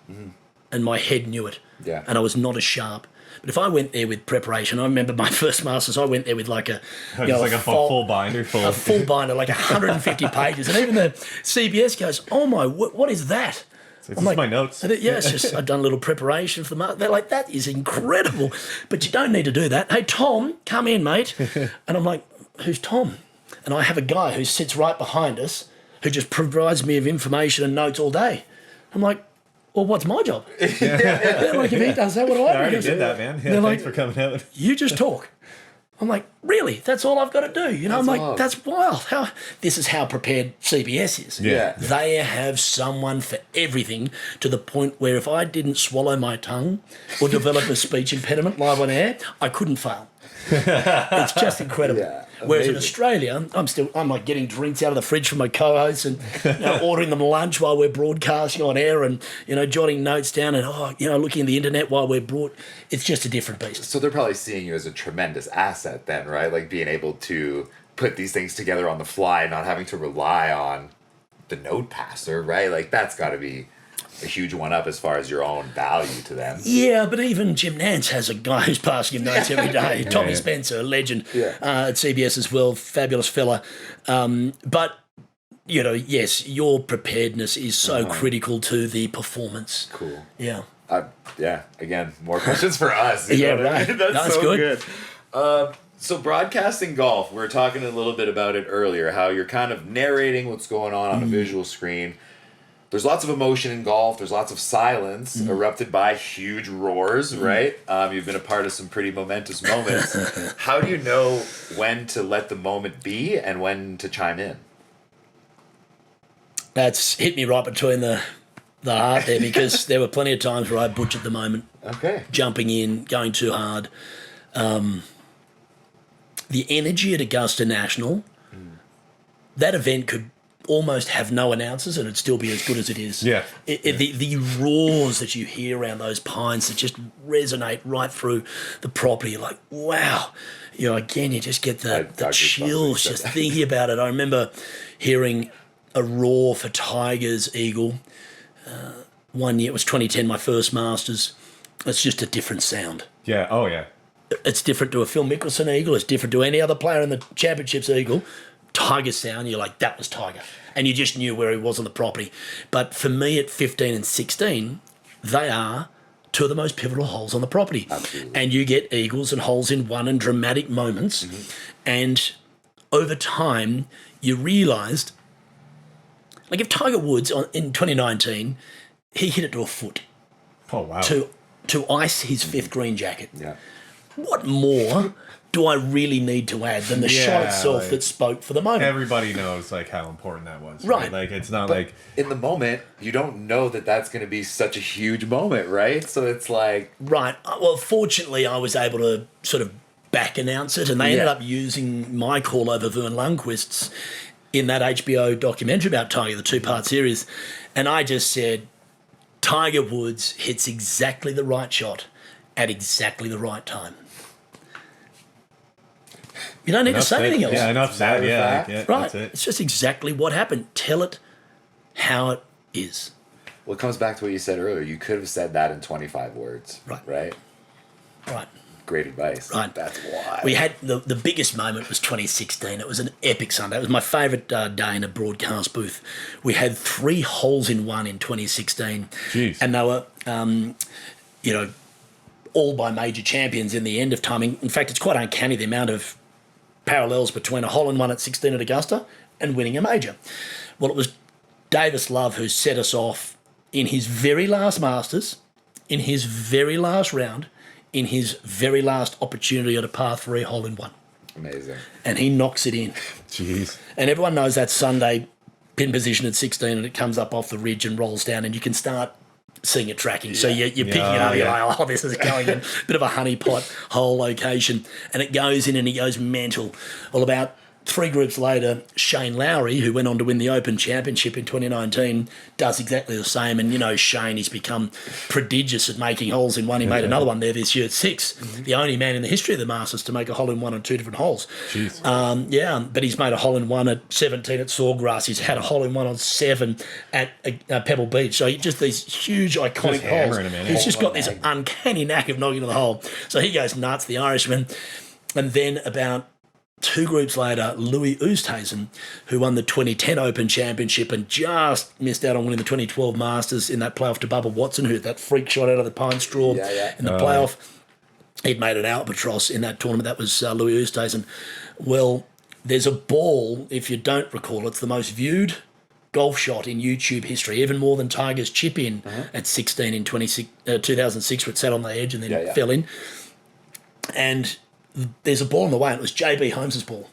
and my head knew it. Yeah. And I was not as sharp. But if I went there with preparation, I remember my first Masters, I went there with like a full binder. A full binder, like 150 pages. And even the CBS goes, oh my, what is that? I'm like, my notes. It's just, I've done a little preparation for the Masters. They're like, that is incredible. But you don't need to do that. Hey, Tom, come in, mate. And I'm like, who's Tom? And I have a guy who sits right behind us who just provides me with information and notes all day. I'm like, well, what's my job? They're like, if he does that, what do I do? I already did that, man. Yeah, thanks for coming out. You just talk. I'm like, really? That's all I've got to do? I'm like, that's wild. This is how prepared CBS is. Yeah. They have someone for everything, to the point where if I didn't swallow my tongue or develop a speech impediment live on air, I couldn't fail. It's just incredible. Yeah, whereas in Australia, I'm like getting drinks out of the fridge for my co-hosts and ordering them lunch while we're broadcasting on air, and jotting notes down and looking at the internet while we're it's just a different beast. So they're probably seeing you as a tremendous asset then, right? Like, being able to put these things together on the fly, not having to rely on the note passer, right? Like, that's got to be a huge one-up as far as your own value to them. Yeah, but even Jim Nance has a guy who's passing him notes every day. Tommy Spencer, a legend at CBS as well, fabulous fella. But, yes, your preparedness is so critical to the performance. Cool. Yeah. Again, more questions for us. Right. That's so good. So broadcasting golf, we were talking a little bit about it earlier, how you're kind of narrating what's going on a visual screen. there's lots of emotion in golf. There's lots of silence erupted by huge roars, right? You've been a part of some pretty momentous moments. How do you know when to let the moment be and when to chime in? That's hit me right between the heart there, because there were plenty of times where I butchered the moment. Okay. Jumping in, going too hard. The energy at Augusta National, that event could almost have no announcers and it'd still be as good as it is. Yeah. The roars that you hear around those pines that just resonate right through the property, you're like, wow. You know, again, you just get the chills just thinking about it. I remember hearing a roar for Tiger's eagle. One year, it was 2010, my first Masters. It's just a different sound. Yeah. Oh, yeah. It's different to a Phil Mickelson eagle. It's different to any other player in the championship's eagle. Tiger's sound, you're like, that was Tiger. And you just knew where he was on the property. But for me at 15 and 16, they are two of the most pivotal holes on the property. Absolutely. And you get eagles and holes in one and dramatic moments. And over time, you realised, like if Tiger Woods in 2019, he hit it to a foot. Oh, wow. To ice his fifth green jacket. Yeah. What more do I really need to add than the shot itself that spoke for the moment? Everybody knows like how important that was. Right. Like it's not But like in the moment, you don't know that that's going to be such a huge moment, right? So it's like... Right. Well, fortunately, I was able to sort of back announce it, and they ended up using my call over Vern Lundquist's in that HBO documentary about Tiger, the two-part series. And I just said, Tiger Woods hits exactly the right shot at exactly the right time. You don't need to say anything else. Yeah, enough said. Yeah, fact. Right. That's it. It's just exactly what happened. Tell it how it is. Well, it comes back to what you said earlier. You could have said that in 25 words. Right. Right? Right. Great advice. Right. That's why. We had the biggest moment was 2016. It was an epic Sunday. It was my favourite day in a broadcast booth. We had 3 holes in one in 2016. Jeez. And they were, all by major champions in the end of time. In fact, it's quite uncanny the amount of parallels between a hole-in-one at 16 at Augusta and winning a major. Well, it was Davis Love who set us off in his very last Masters, in his very last round, in his very last opportunity at a par 3 hole-in-one. Amazing. And he knocks it in. Jeez. And everyone knows that Sunday pin position at 16 and it comes up off the ridge and rolls down and you can start seeing it tracking. So you're picking it up, you're like, oh, this is going in. Bit of a honeypot hole location. And it goes in and it goes mental. Well, about 3 groups later, Shane Lowry, who went on to win the Open Championship in 2019, does exactly the same. And, Shane, he's become prodigious at making holes in one. He made another one there this year at 6. Mm-hmm. The only man in the history of the Masters to make a hole in one on 2 different holes. Jeez. But he's made a hole in one at 17 at Sawgrass. He's had a hole in one on 7 at Pebble Beach. So just these huge, iconic holes. He's just got this uncanny knack of knocking to the hole. So he goes nuts, the Irishman. And then about 2 groups later, Louis Oosthuizen, who won the 2010 Open Championship and just missed out on winning the 2012 Masters in that playoff to Bubba Watson, who hit that freak shot out of the pine straw in the playoff. He'd made an albatross in that tournament. That was Louis Oosthuizen. Well, there's a ball, if you don't recall, it's the most viewed golf shot in YouTube history, even more than Tiger's chip in at 16 in 2006, where it sat on the edge and then fell in. And there's a ball in the way, and it was JB Holmes's ball.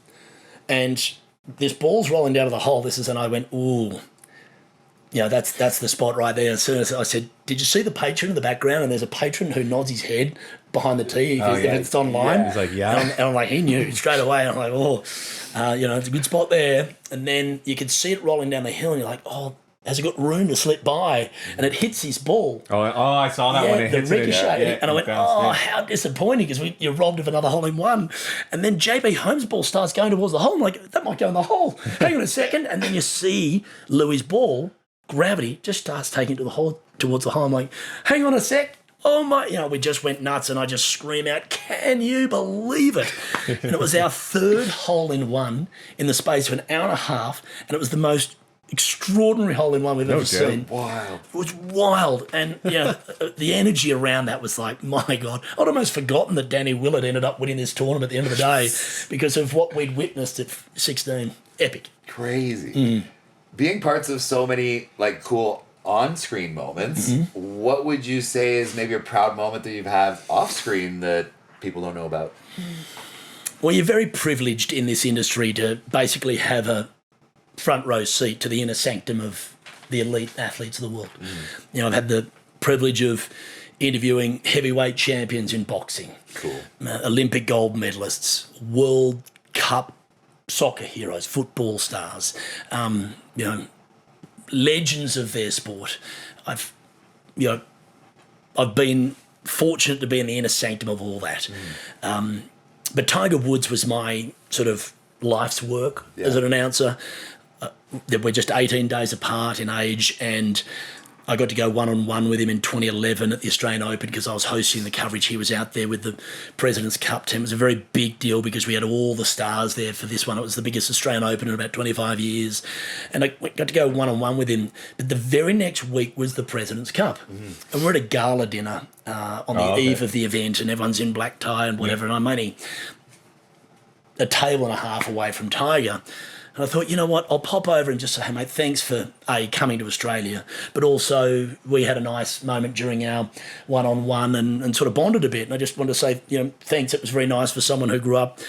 And this ball's rolling down to the hole. And I went, ooh, that's the spot right there. As soon as I said, did you see the patron in the background? And there's a patron who nods his head behind the tee if it's online. He's like, And I'm like, he knew straight away. And I'm like, it's a good spot there. And then you could see it rolling down the hill, and you're like, oh, has it got room to slip by? And it hits his ball. Oh, I saw that when it hits it. And I went, how disappointing, because you're robbed of another hole in one. And then JB Holmes' ball starts going towards the hole. I'm like, that might go in the hole. Hang on a second. And then you see Louis' ball, gravity, just starts taking it to the hole, towards the hole. I'm like, hang on a sec. Oh my, we just went nuts, and I just scream out, can you believe it? And it was our 3rd hole in one in the space of an hour and a half. And it was the most extraordinary hole in one we've ever seen. Wild. It was wild. And the energy around that was like, my God. I'd almost forgotten that Danny Willett ended up winning this tournament at the end of the day because of what we'd witnessed at 16. Epic. Crazy. Being parts of so many cool on-screen moments. What would you say is maybe a proud moment that you've had off-screen that people don't know about? Well, you're very privileged in this industry to basically have a front row seat to the inner sanctum of the elite athletes of the world. You know, I've had the privilege of interviewing heavyweight champions in boxing, Olympic gold medalists, World Cup soccer heroes, football stars, you know, legends of their sport. I've been fortunate to be in the inner sanctum of all that. But Tiger Woods was my sort of life's work as an announcer. We're just 18 days apart in age, and I got to go one-on-one with him in 2011 at the Australian Open because I was hosting the coverage. He was out there with the President's Cup team. It was a very big deal because we had all the stars there for this one. It was the biggest Australian Open in about 25 years. And I got to go one-on-one with him. But the very next week was the President's Cup. And we're at a gala dinner on the eve of the event, and everyone's in black tie and whatever, and I'm only a table and a half away from Tiger. And I thought, you know what, I'll pop over and just say, hey, mate, thanks for, coming to Australia, but also we had a nice moment during our one-on-one and sort of bonded a bit. And I just wanted to say, you know, thanks. It was very nice for someone who grew up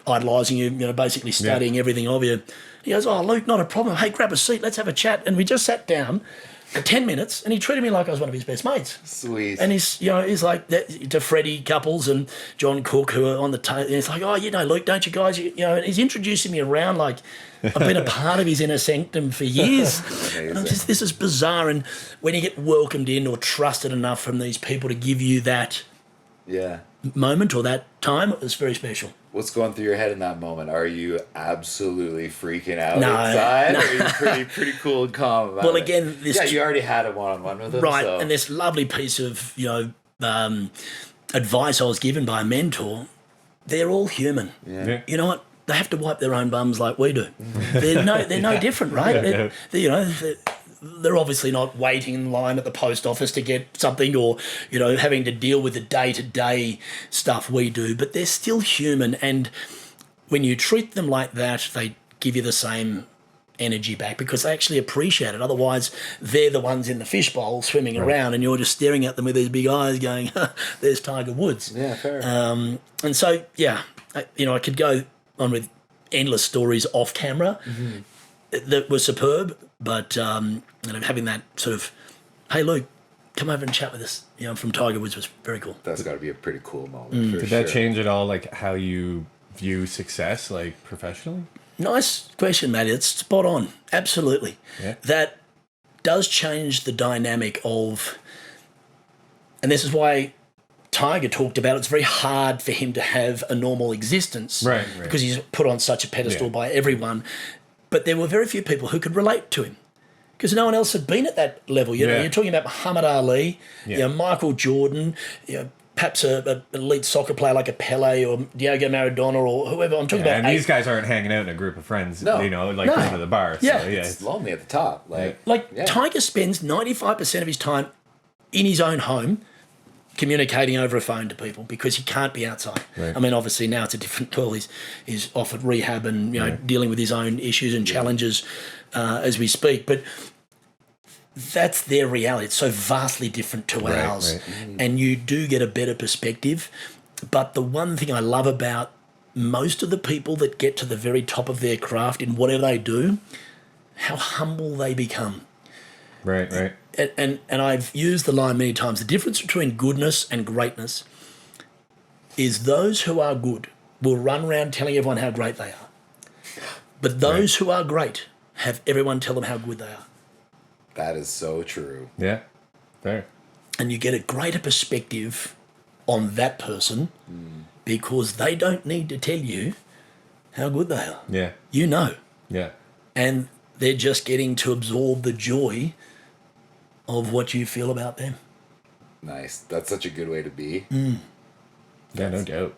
idolising you, you know, basically studying everything of you. He goes, oh, Luke, not a problem. Hey, grab a seat. Let's have a chat. And we just sat down for 10 minutes, and he treated me like I was one of his best mates. Sweet. And he's like to Freddie Couples and John Cook, who are on the table. And he's like, oh, you know, Luke, don't you guys? You know, and he's introducing me around like I've been a part of his inner sanctum for years. And I'm just, this is bizarre. And when you get welcomed in or trusted enough from these people to give you that moment or that time, it was very special. What's going through your head in that moment? Are you absolutely freaking out inside? No. Or are you pretty cool and calm about it? Well, again, this... you already had a one-on-one with him. Right, so. and this lovely piece of, you know, advice I was given by a mentor, they're all human. Yeah. You know what? They have to wipe their own bums like we do. They're no different, right? They're obviously not waiting in line at the post office to get something or, you know, having to deal with the day-to-day stuff we do, but they're still human. And when you treat them like that, they give you the same energy back because they actually appreciate it. Otherwise, they're the ones in the fishbowl swimming around and you're just staring at them with these big eyes going, there's Tiger Woods. Yeah, fair. And so, I could go on with endless stories off camera that were superb, but having that sort of, hey, Luke, come over and chat with us, you know, from Tiger Woods was very cool. That's got to be a pretty cool moment. Did that change at all, like how you view success, like professionally? Nice question, Matty. It's spot on. Absolutely. Yeah. That does change the dynamic of, and this is why Tiger talked about it's very hard for him to have a normal existence, right. Because he's put on such a pedestal by everyone. But there were very few people who could relate to him because no one else had been at that level. You know, you're talking about Muhammad Ali, you know, Michael Jordan, you know, perhaps an elite soccer player like a Pele or Diego Maradona or whoever. I'm talking about. And these guys aren't hanging out in a group of friends, you know, like going to the bar. So, it's lonely at the top. Tiger spends 95% of his time in his own home communicating over a phone to people because he can't be outside. Right. I mean, obviously now it's a different call. He's offered rehab and, you know, dealing with his own issues and challenges as we speak. But that's their reality. It's so vastly different to ours. Right. And you do get a better perspective. But the one thing I love about most of the people that get to the very top of their craft in whatever they do, how humble they become. Right. And I've used the line many times, the difference between goodness and greatness is those who are good will run around telling everyone how great they are. But those who are great have everyone tell them how good they are. That is so true. Yeah, fair. And you get a greater perspective on that person because they don't need to tell you how good they are. Yeah. You know. Yeah. And they're just getting to absorb the joy of what you feel about them. Nice. That's such a good way to be. Yeah, no doubt.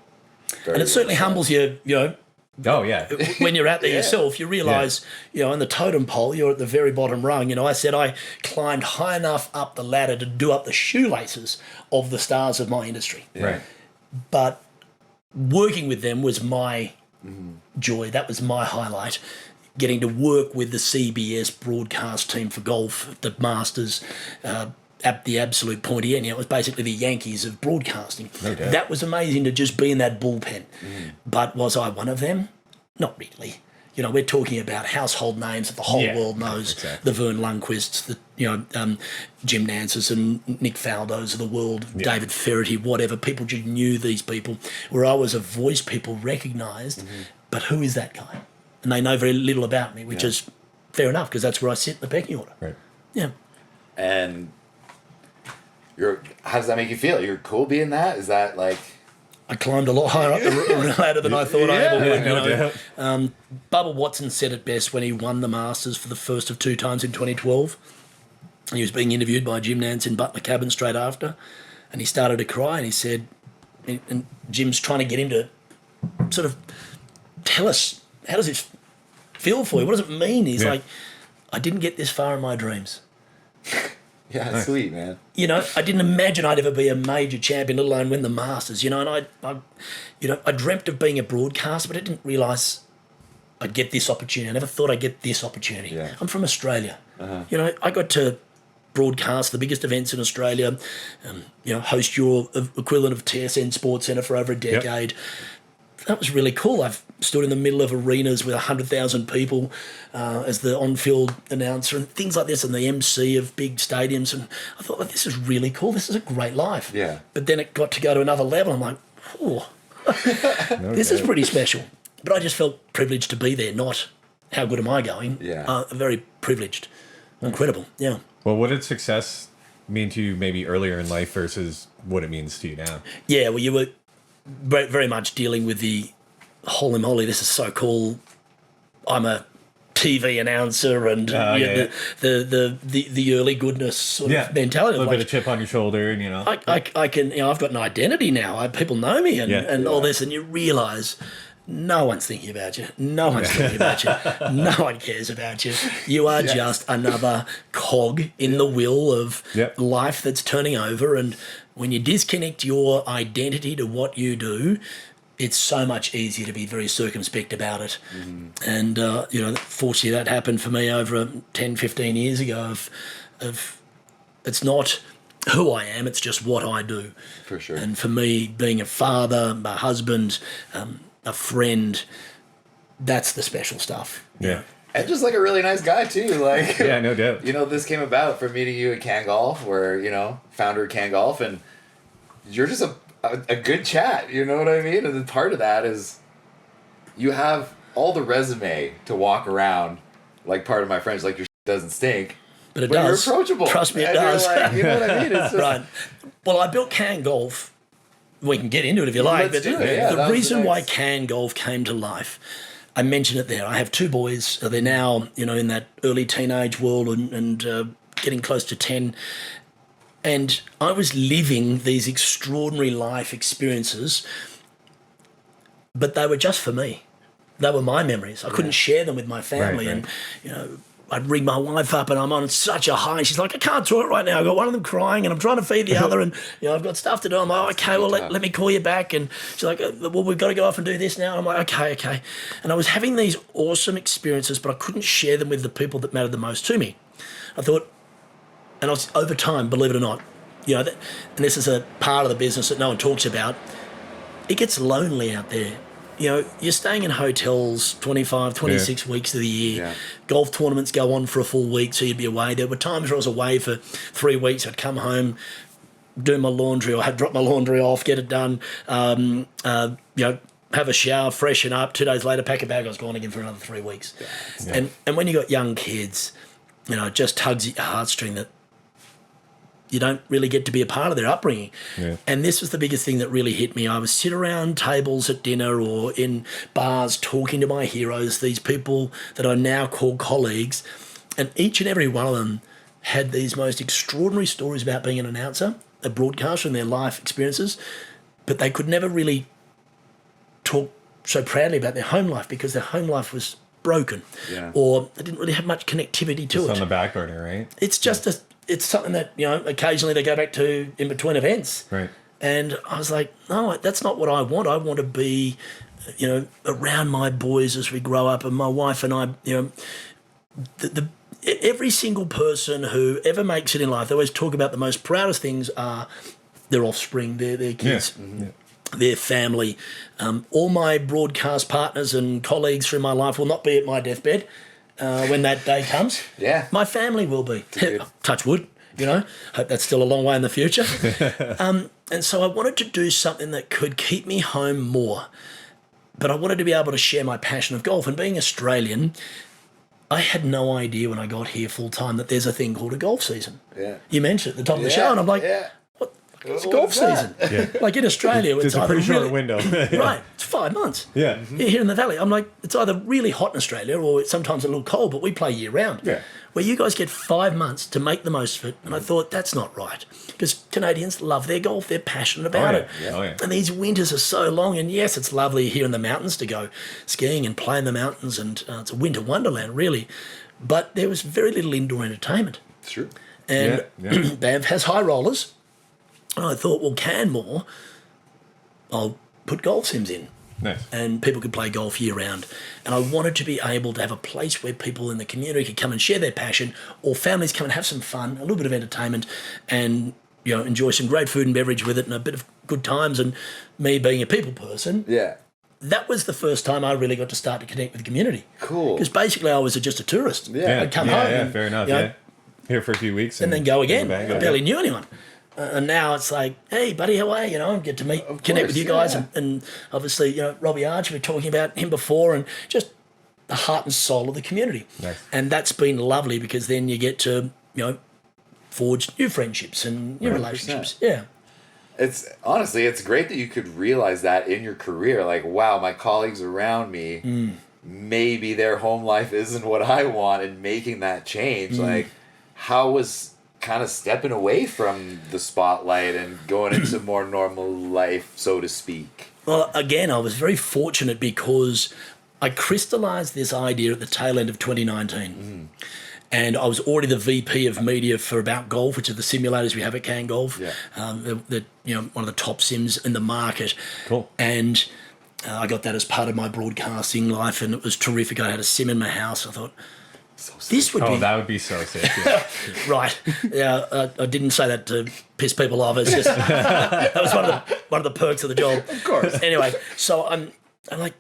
And it certainly humbles you, you know. Oh, yeah. When you're out there yourself, you realise, you know, in the totem pole, you're at the very bottom rung. You know, I said I climbed high enough up the ladder to do up the shoelaces of the stars of my industry. Yeah. Right. But working with them was my joy. That was my highlight. getting to work with the CBS broadcast team for golf, the Masters, at the absolute pointy end. It was basically the Yankees of broadcasting. Okay. That was amazing to just be in that bullpen. But was I one of them? Not really. We're talking about household names that the whole world knows. Exactly. The Vern Lundquists, Jim Nances and Nick Faldos of the world, David Ferrety, whatever. People just knew these people. Where I was a voice people recognised, but who is that guy? And they know very little about me, which is fair enough because that's where I sit in the pecking order. Right. Yeah. And how does that make you feel? You're cool being that? Is that like... I climbed a lot higher up the ladder than I thought I ever would. No doubt. Bubba Watson said it best when he won the Masters for the first of 2 times in 2012. He was being interviewed by Jim Nance in Butler Cabin straight after, and he started to cry, and he said, and Jim's trying to get him to sort of tell us, how does it feel for you? What does it mean? He's like, I didn't get this far in my dreams. Yeah, nice. Sweet, man. I didn't imagine I'd ever be a major champion, let alone win the Masters. And I dreamt of being a broadcaster, but I didn't realise I'd get this opportunity. I never thought I'd get this opportunity. Yeah. I'm from Australia. I got to broadcast the biggest events in Australia, host your equivalent of TSN Sports Centre for over a decade. That was really cool. I've stood in the middle of arenas with 100,000 people as the on-field announcer and things like this and the MC of big stadiums. And I thought, this is really cool. This is a great life. Yeah. But then it got to go to another level. I'm like, this is pretty special. But I just felt privileged to be there, not how good am I going. Yeah. Very privileged. Incredible. Yeah. Well, what did success mean to you maybe earlier in life versus what it means to you now? Yeah, well, you were very much dealing with the holy moly, this is so cool. I'm a TV announcer and the early goodness sort of mentality. A little bit of chip on your shoulder, and I can I've got an identity now. People know me and all this, and you realise no one's thinking about you. No one's thinking about you. No one cares about you. You are just another cog in the wheel of life that's turning over. And when you disconnect your identity to what you do, it's so much easier to be very circumspect about it. And, fortunately that happened for me over 10, 15 years ago of it's not who I am, it's just what I do. For sure. And for me, being a father, a husband, a friend, that's the special stuff. Yeah. And just like a really nice guy too. Like, yeah, no doubt. This came about from meeting you at CanGOLF, where, founder of CanGOLF, and you're just a good chat, you know what I mean? And then part of that is you have all the resume to walk around like part of my friends, like your doesn't stink. But it does. You're approachable. Trust me, it does. Like, you know what I mean? It's just, right. Well, I built CanGOLF. We can get into it if you like. Let's but do it. Yeah, the reason why CanGOLF came to life, I mentioned it there. I have 2 boys. They're now, in that early teenage world and getting close to 10. And I was living these extraordinary life experiences, but they were just for me. They were my memories. I couldn't share them with my family. Right. And, I'd ring my wife up and I'm on such a high. She's like, I can't talk right now. I've got one of them crying and I'm trying to feed the other and, I've got stuff to do. I'm like, okay, well, let me call you back. And she's like, well, we've got to go off and do this now. And I'm like, okay. And I was having these awesome experiences, but I couldn't share them with the people that mattered the most to me. I thought, and I was over time, believe it or not, and this is a part of the business that no one talks about, it gets lonely out there. You're staying in hotels 25, 26 weeks of the year. Yeah. Golf tournaments go on for a full week, so you'd be away. There were times where I was away for 3 weeks. I'd come home, do my laundry or drop my laundry off, get it done, have a shower, freshen up. 2 days later, pack a bag. I was gone again for another 3 weeks. Yeah. And when you got young kids, it just tugs at your heartstring that you don't really get to be a part of their upbringing. Yeah. And this was the biggest thing that really hit me. I would sit around tables at dinner or in bars talking to my heroes, these people that I now call colleagues, and each and every one of them had these most extraordinary stories about being an announcer, a broadcaster, and their life experiences, but they could never really talk so proudly about their home life because their home life was broken or they didn't really have much connectivity to it. It's on the back burner, right? It's just it's something that, occasionally they go back to in between events. Right. And I was like, no, that's not what I want. I want to be around my boys as we grow up, and my wife and I, every single person who ever makes it in life, they always talk about the most proudest things are their offspring, their kids, their family. All my broadcast partners and colleagues through my life will not be at my deathbed when that day comes. Yeah. My family will be. Touch wood, Hope that's still a long way in the future. And so I wanted to do something that could keep me home more. But I wanted to be able to share my passion of golf. And being Australian, I had no idea when I got here full time that there's a thing called a golf season. Yeah. You mentioned it at the top of the show, and I'm like, what? It's golf season. Yeah. Like in Australia, It's a pretty short window. Right, it's 5 months. Yeah. Here in the valley, I'm like, it's either really hot in Australia or it's sometimes a little cold, but we play year round. Yeah. Where you guys get 5 months to make the most of it, and I thought that's not right because Canadians love their golf, they're passionate about it. Yeah. Oh, yeah. And these winters are so long, and yes, it's lovely here in the mountains to go skiing and play in the mountains, and it's a winter wonderland, really. But there was very little indoor entertainment. It's true. And Banff has high rollers. And I thought, well, Canmore, I'll put golf sims in. Nice. And people could play golf year round. And I wanted to be able to have a place where people in the community could come and share their passion, or families come and have some fun, a little bit of entertainment, and enjoy some great food and beverage with it, and a bit of good times. And me being a people person, that was the first time I really got to start to connect with the community. Cool. Because basically I was just a tourist. I'd come home. Yeah, fair enough. Here for a few weeks. And then go again. I barely knew anyone. And now it's like, hey, buddy, how are you? And get to connect with you guys. And obviously, Robbie Arch, we were talking about him before, and just the heart and soul of the community. Nice. And that's been lovely because then you get to, forge new friendships and new 100%. relationships. Yeah. It's great that you could realize that in your career. Like, wow, my colleagues around me, maybe their home life isn't what I want, and making that change. Like, how was kind of stepping away from the spotlight and going into more normal life, so to speak? Well, again, I was very fortunate because I crystallized this idea at the tail end of 2019. And I was already the VP of media for About Golf, which are the simulators we have at CanGOLF. One of the top sims in the market. Cool. And I got that as part of my broadcasting life, and it was terrific. I had a sim in my house. I thought, this would be... that would be so sick. Yeah. Right. Yeah, I didn't say that to piss people off. It's just that was one of the perks of the job. Of course. Anyway, so I'm like,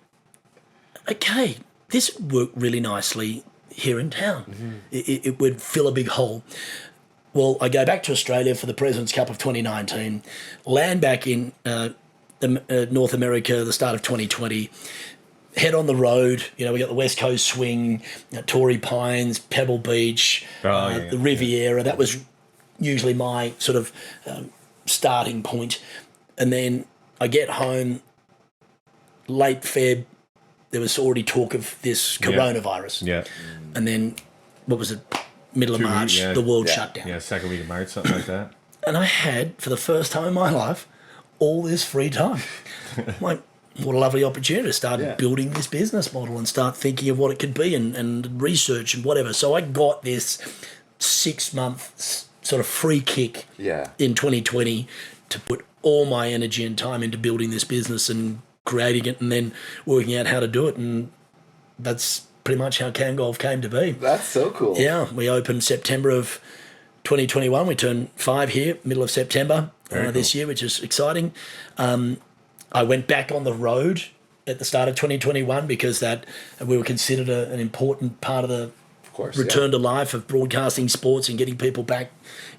okay, this would work really nicely here in town. It would fill a big hole. Well, I go back to Australia for the President's Cup of 2019, land back in North America the start of 2020, head on the road. We got the West Coast swing, Torrey Pines, Pebble Beach, the Riviera. That was usually my sort of starting point. And then I get home, late Feb, there was already talk of this coronavirus. Yeah. And then, what was it, middle of March, the world shut down. Yeah, second week of March, something like that. And I had, for the first time in my life, all this free time. Like, what a lovely opportunity to start building this business model and start thinking of what it could be and research and whatever. So I got this 6 month sort of free kick in 2020 to put all my energy and time into building this business and creating it and then working out how to do it. And that's pretty much how CanGOLF came to be. That's so cool. Yeah, we opened September of 2021. We turned 5 here, middle of September this year, which is exciting. I went back on the road at the start of 2021 because that we were considered an important part of the return to life of broadcasting sports and getting people back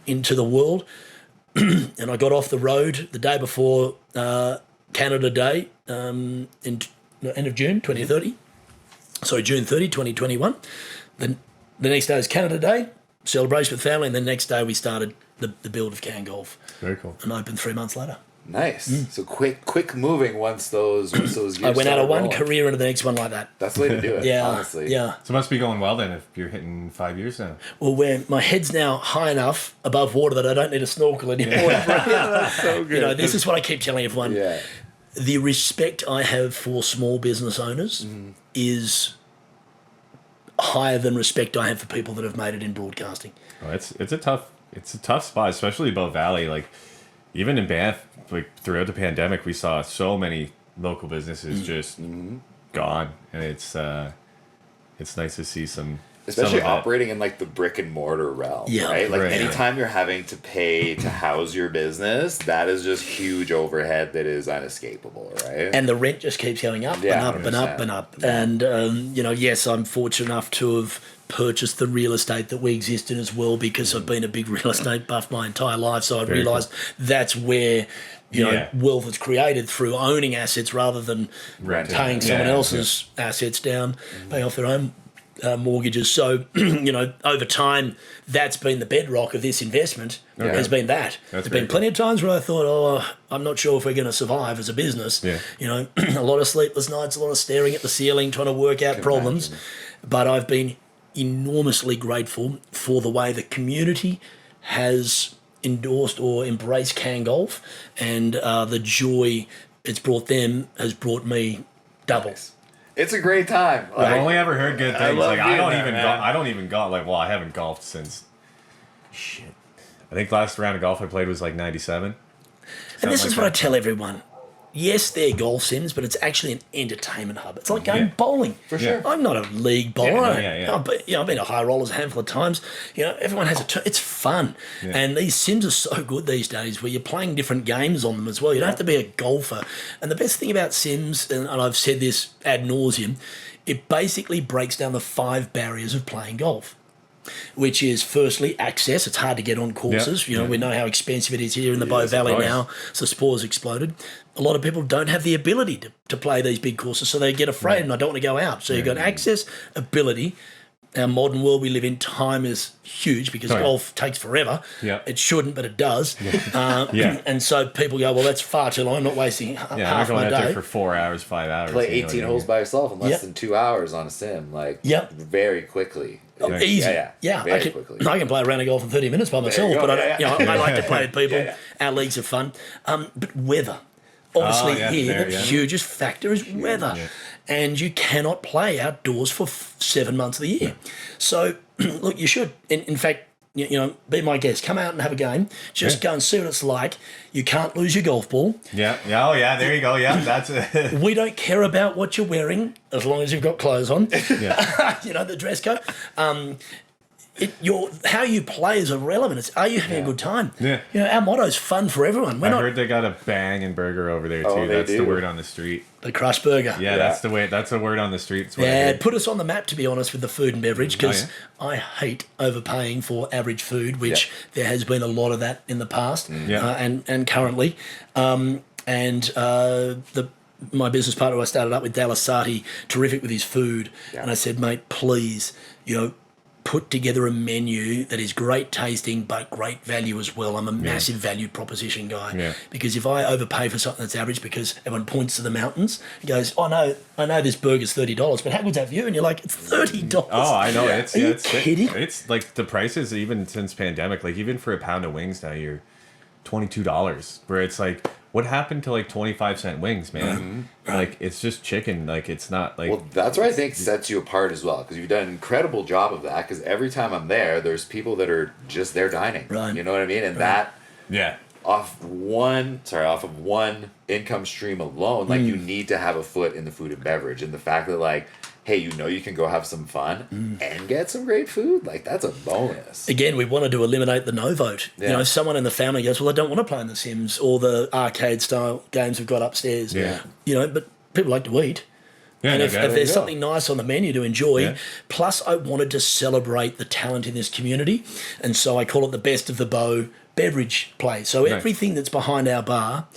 into the world. And I got off the road the day before Canada Day in end of June 2030. Sorry, June 30, 2021. Then the next day is Canada Day, celebration with family, and the next day we started the build of CanGOLF. Very cool. And opened 3 months later. Nice. So quick moving once those years I went out of one rolling. career into the next one like that. That's the way to do it, honestly. Yeah. So it must be going well then if you're hitting 5 years now. Well, where my head's now high enough above water that I don't need a snorkel anymore. That's so good. This is what I keep telling everyone. Yeah. The respect I have for small business owners is higher than respect I have for people that have made it in broadcasting. Oh, it's a tough spot, especially Bow Valley. Like even in Banff, like throughout the pandemic, we saw so many local business is just gone, and it's nice to see some. Especially some of operating in like the brick and mortar realm, Yeah. right? Like Right. anytime you're having to pay to house your business, that is just huge overhead that is unescapable, right? And the rent just keeps going up Yeah, and up and up 100%. and up. And, yes, I'm fortunate enough to have purchased the real estate that we exist in as well, because I've been a big real estate buff my entire life. So I've Very realised that's where, Yeah. wealth is created, through owning assets rather than Renting. paying someone Yeah, else's assets down, paying off their own mortgages. So, over time, that's been the bedrock of this investment, has been that. That's There's very been plenty of times where I thought, I'm not sure if we're going to survive as a business. Yeah. A lot of sleepless nights, a lot of staring at the ceiling, trying to work out problems. But I've been enormously grateful for the way the community has endorsed or embraced CanGOLF, and the joy it's brought them has brought me double. It's a great time. I've only ever heard good things. love Like I being don't there, even man. I don't even golf. Like, well, I haven't golfed since shit. I think last round of golf I played was like 97. And this Something is like what I that. tell everyone. Yes, they're golf sims, but it's actually an entertainment hub. It's like going bowling. For sure. I'm not a league bowler. Yeah. I've been to high rollers a handful of times. Everyone has a turn. It's fun. Yeah. And these sims are so good these days, where you're playing different games on them as well. You don't have to be a golfer. And the best thing about sims, and I've said this ad nauseum, it basically breaks down the 5 barriers of playing golf, which is firstly access. It's hard to get on courses. We know how expensive it is here in the Bow Valley course. now. So sport's exploded. A lot of people don't have the ability to play these big courses, so they get afraid and I don't want to go out. So you've got access, ability. Our modern world we live in, time is huge, because golf takes forever. Yeah. It shouldn't, but it does. And so people go, well, that's far too long. I'm not wasting I'm half going my out day. there for 4 hours, 5 hours. Play you know 18 what I holes mean? by yourself in less Yep. than 2 hours on a sim, like very quickly. Easy. Yeah. I Very quickly. can play a round of golf in 30 minutes by myself, you go. but Yeah. I like to play with people. Yeah. Our leagues are fun. But weather. Obviously, here, fair, the hugest factor is weather. Yeah. And you cannot play outdoors for 7 months of the year. So, look, you should. In fact, be my guest. Come out and have a game. Just go and see what it's like. You can't lose your golf ball. Yeah. Oh, yeah. There you go. Yeah. That's it. We don't care about what you're wearing as long as you've got clothes on. Yeah. The dress code. How you play is irrelevant. It's, are you having a good time? Yeah. Our motto is fun for everyone. We're I not heard they got a banging burger over there too. Oh, they That's the do. word on the street. the crush burger. Yeah, that's the way. That's the word on the street. It's what I Yeah, heard. it put us on the map, to be honest, with the food and beverage, because Oh, I hate overpaying for average food, which there has been a lot of that in the past and currently. My business partner I started up with, Dallas Sati, terrific with his food, and I said, mate, please, put together a menu that is great tasting but great value as well. I'm a massive value proposition guy because if I overpay for something that's average because everyone points to the mountains and goes, oh no, I know this burger's $30, but how good's that for you? And you're like, it's $30. Oh, I know. It's Are you it's kidding? It's like the prices even since pandemic. Like even for a pound of wings now, you're $22. Where it's like, what happened to like 25-cent wings, man? Like it's just chicken. Like it's not like. Well, that's what I think sets you apart as well, because you've done an incredible job of that. Because every time I'm there, there's people that are just there dining. Right. You know what I mean? And that Yeah. off of one income stream alone, like you need to have a foot in the food and beverage, and the fact that like, hey, you can go have some fun and get some great food, like that's a bonus. Again, we wanted to eliminate the no vote. Yeah. If someone in the family goes, well, I don't want to play in the Sims or the arcade style games we've got upstairs. Yeah. But people like to eat. Yeah, And no if doubt. there's something nice on the menu to enjoy, Yeah. plus I wanted to celebrate the talent in this community. And so I call it the Best of the Bow beverage place. So everything that's behind our bar,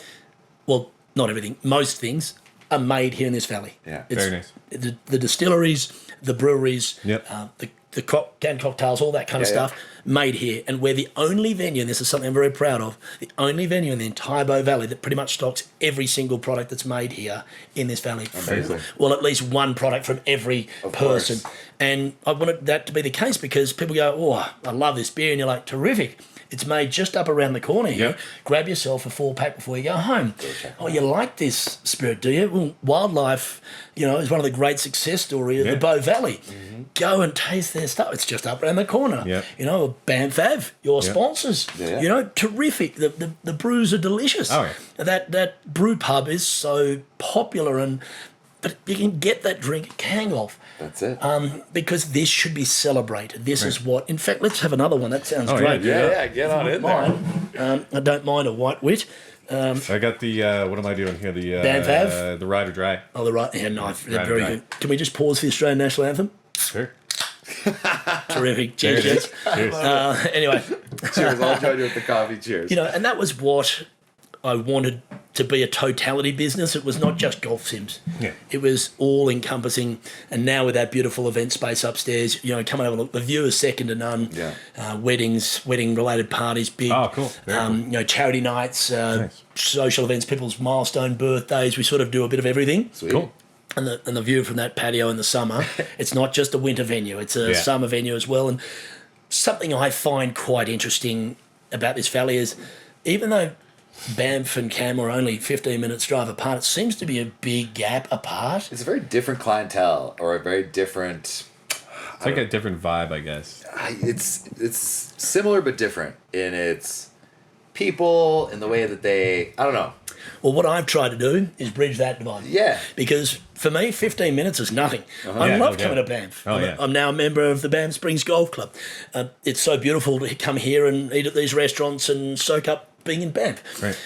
well, not everything, most things are made here in this valley. Yeah. Very nice. The distilleries, the breweries, Yep. the canned cocktails, all that kind of stuff, made here. And we're the only venue, and this is something I'm very proud of, the only venue in the entire Bow Valley that pretty much stocks every single product that's made here in this valley. Amazing. Well, at least one product from every person. course. And I wanted that to be the case because people go, oh, I love this beer. And you're like, terrific. It's made just up around the corner here. Yep. Grab yourself a 4-pack before you go home. Oh, you like this spirit, do you? Well, wildlife, is one of the great success stories of the Bow Valley. Go and taste their stuff. It's just up around the corner. Yep. Banff Ave, your sponsors. Yeah. Terrific. The brews are delicious. Oh, yeah. That brew pub is so popular, but you can get that drink at CanGOLF. That's it. Because this should be celebrated. This is what. In fact, let's have another one. That sounds great. Yeah, get on in there. I don't mind a white wit. I got the what am I doing here? The Banff Ave? the Ride or Die. Oh, the right. Yeah, no, they're Right, very right. good. Can we just pause for the Australian National Anthem? Sure. Terrific. There Cheers, it is. gents. Cheers. Anyway, Cheers. I'll join you with the coffee. Cheers. and that was what I wanted to be, a totality business. It was not just golf sims. Yeah. It was all encompassing. And now with that beautiful event space upstairs, come and have a look. The view is second to none. Yeah. Weddings, wedding related parties, big. Oh, cool. Very cool. Charity nights, Nice. social events, people's milestone birthdays. We sort of do a bit of everything. Sweet. Cool. And the view from that patio in the summer, it's not just a winter venue, it's a summer venue as well. And something I find quite interesting about this valley is, even though Banff and Canmore are only 15 minutes drive apart, it seems to be a big gap apart. It's a very different clientele, or a very different. It's like a different vibe, I guess. It's similar but different in its people, in the way that they. I don't know. Well, what I've tried to do is bridge that divide. Yeah. Because for me, 15 minutes is nothing. I Yeah, love no coming doubt. to Banff. Oh, yeah. I'm now a member of the Banff Springs Golf Club. It's so beautiful to come here and eat at these restaurants and soak up being in Banff. Right.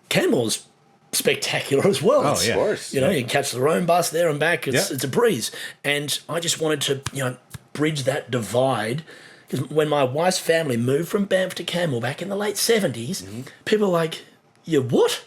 Canmore's spectacular as well. Oh, It's- yeah. Of course. You can catch the Rome bus there and back. It's Yeah. a breeze. And I just wanted to, bridge that divide. Because when my wife's family moved from Banff to Canmore back in the late 70s, people were like, you what?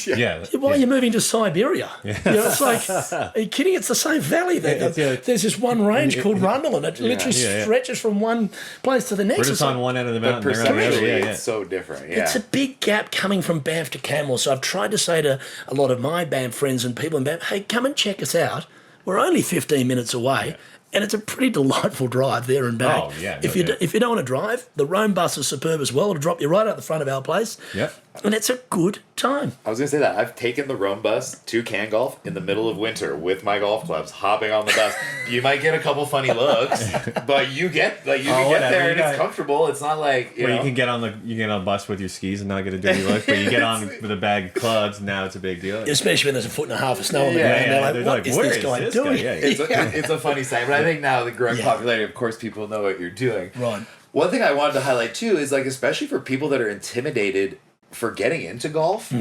Yeah. Why are you moving to Siberia? It's like, are you kidding? It's the same valley there. Yeah. There's this one range called Rundle, and it literally Yeah. stretches from one place to the next. We're It's just like- on one end of the But mountain. they're on the other. perceptually, Yeah, it's so different. Yeah. It's a big gap coming from Banff to Canmore. So I've tried to say to a lot of my Banff friends and people in Banff, hey, come and check us out. We're only 15 minutes away. And it's a pretty delightful drive there and back. Oh, yeah, If no you doubt. if you don't want to drive, the Rome bus is superb as well. It'll drop you right out the front of our place. Yep. And it's a good time. I was gonna say that I've taken the Rome bus to CanGOLF in the middle of winter with my golf clubs, hopping on the bus. You might get a couple funny looks, but you get can get whatever, there you and got- it's comfortable. It's not like you Where know. you can get on a bus with your skis and not get a dirty look, but you get on with a bag of clubs, and now it's a big deal. Especially when there's a foot and a half of snow on the Yeah, ground. yeah, They're like, they're what like, is where this is guy this doing? guy? Yeah, It's a funny saying, but I think now the growing Yeah. popularity, of course, people know what you're doing. Right. One thing I wanted to highlight too is like, especially for people that are intimidated for getting into golf,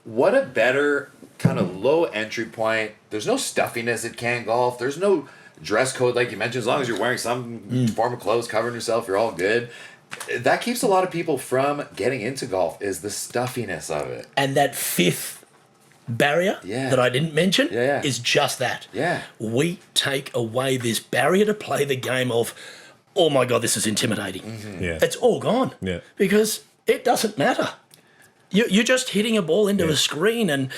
what a better kind of low entry point. There's no stuffiness at CanGOLF. There's no dress code like you mentioned. As long as you're wearing some form of clothes, covering yourself, you're all good. That keeps a lot of people from getting into golf, is the stuffiness of it. And that fifth barrier Yeah. that I didn't mention Yeah. is just that. Yeah. We take away this barrier to play the game of, oh my God, this is intimidating. Yeah. It's all gone. Yeah. Because it doesn't matter. You're just hitting a ball into a screen, and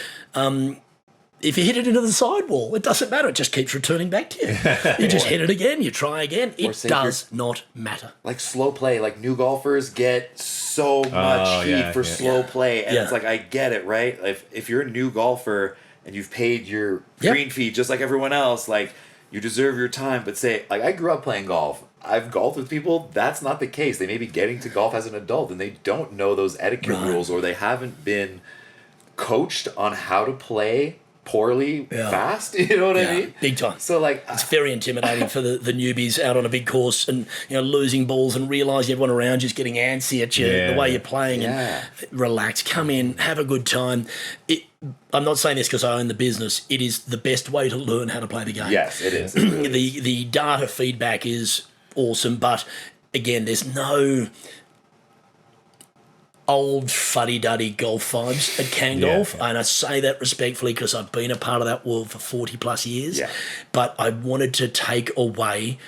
if you hit it into the sidewall, it doesn't matter. It just keeps returning back to you. You just hit it again, you try again. It say does not matter. Like slow play, like new golfers get so much heat yeah, for yeah. slow play, and Yeah. it's like, I get it, right? If you're a new golfer and you've paid your Yep. green fee just like everyone else, like, you deserve your time. But say, like, I grew up playing golf. I've golfed with people. That's not the case. They may be getting to golf as an adult and they don't know those etiquette rules, or they haven't been coached on how to play poorly fast. You know what I mean? Big time. So like, It's very intimidating for the newbies out on a big course and losing balls and realising everyone around you is getting antsy at you, Yeah. the way you're playing. Yeah. And relax, come in, have a good time. I'm not saying this because I own the business. It is the best way to learn how to play the game. yes, it is. It really is. The data feedback is awesome, but again, there's no old fuddy-duddy golf vibes at CanGOLF, Yeah. and I say that respectfully because I've been a part of that world for 40 plus years. Yeah. But I wanted to take away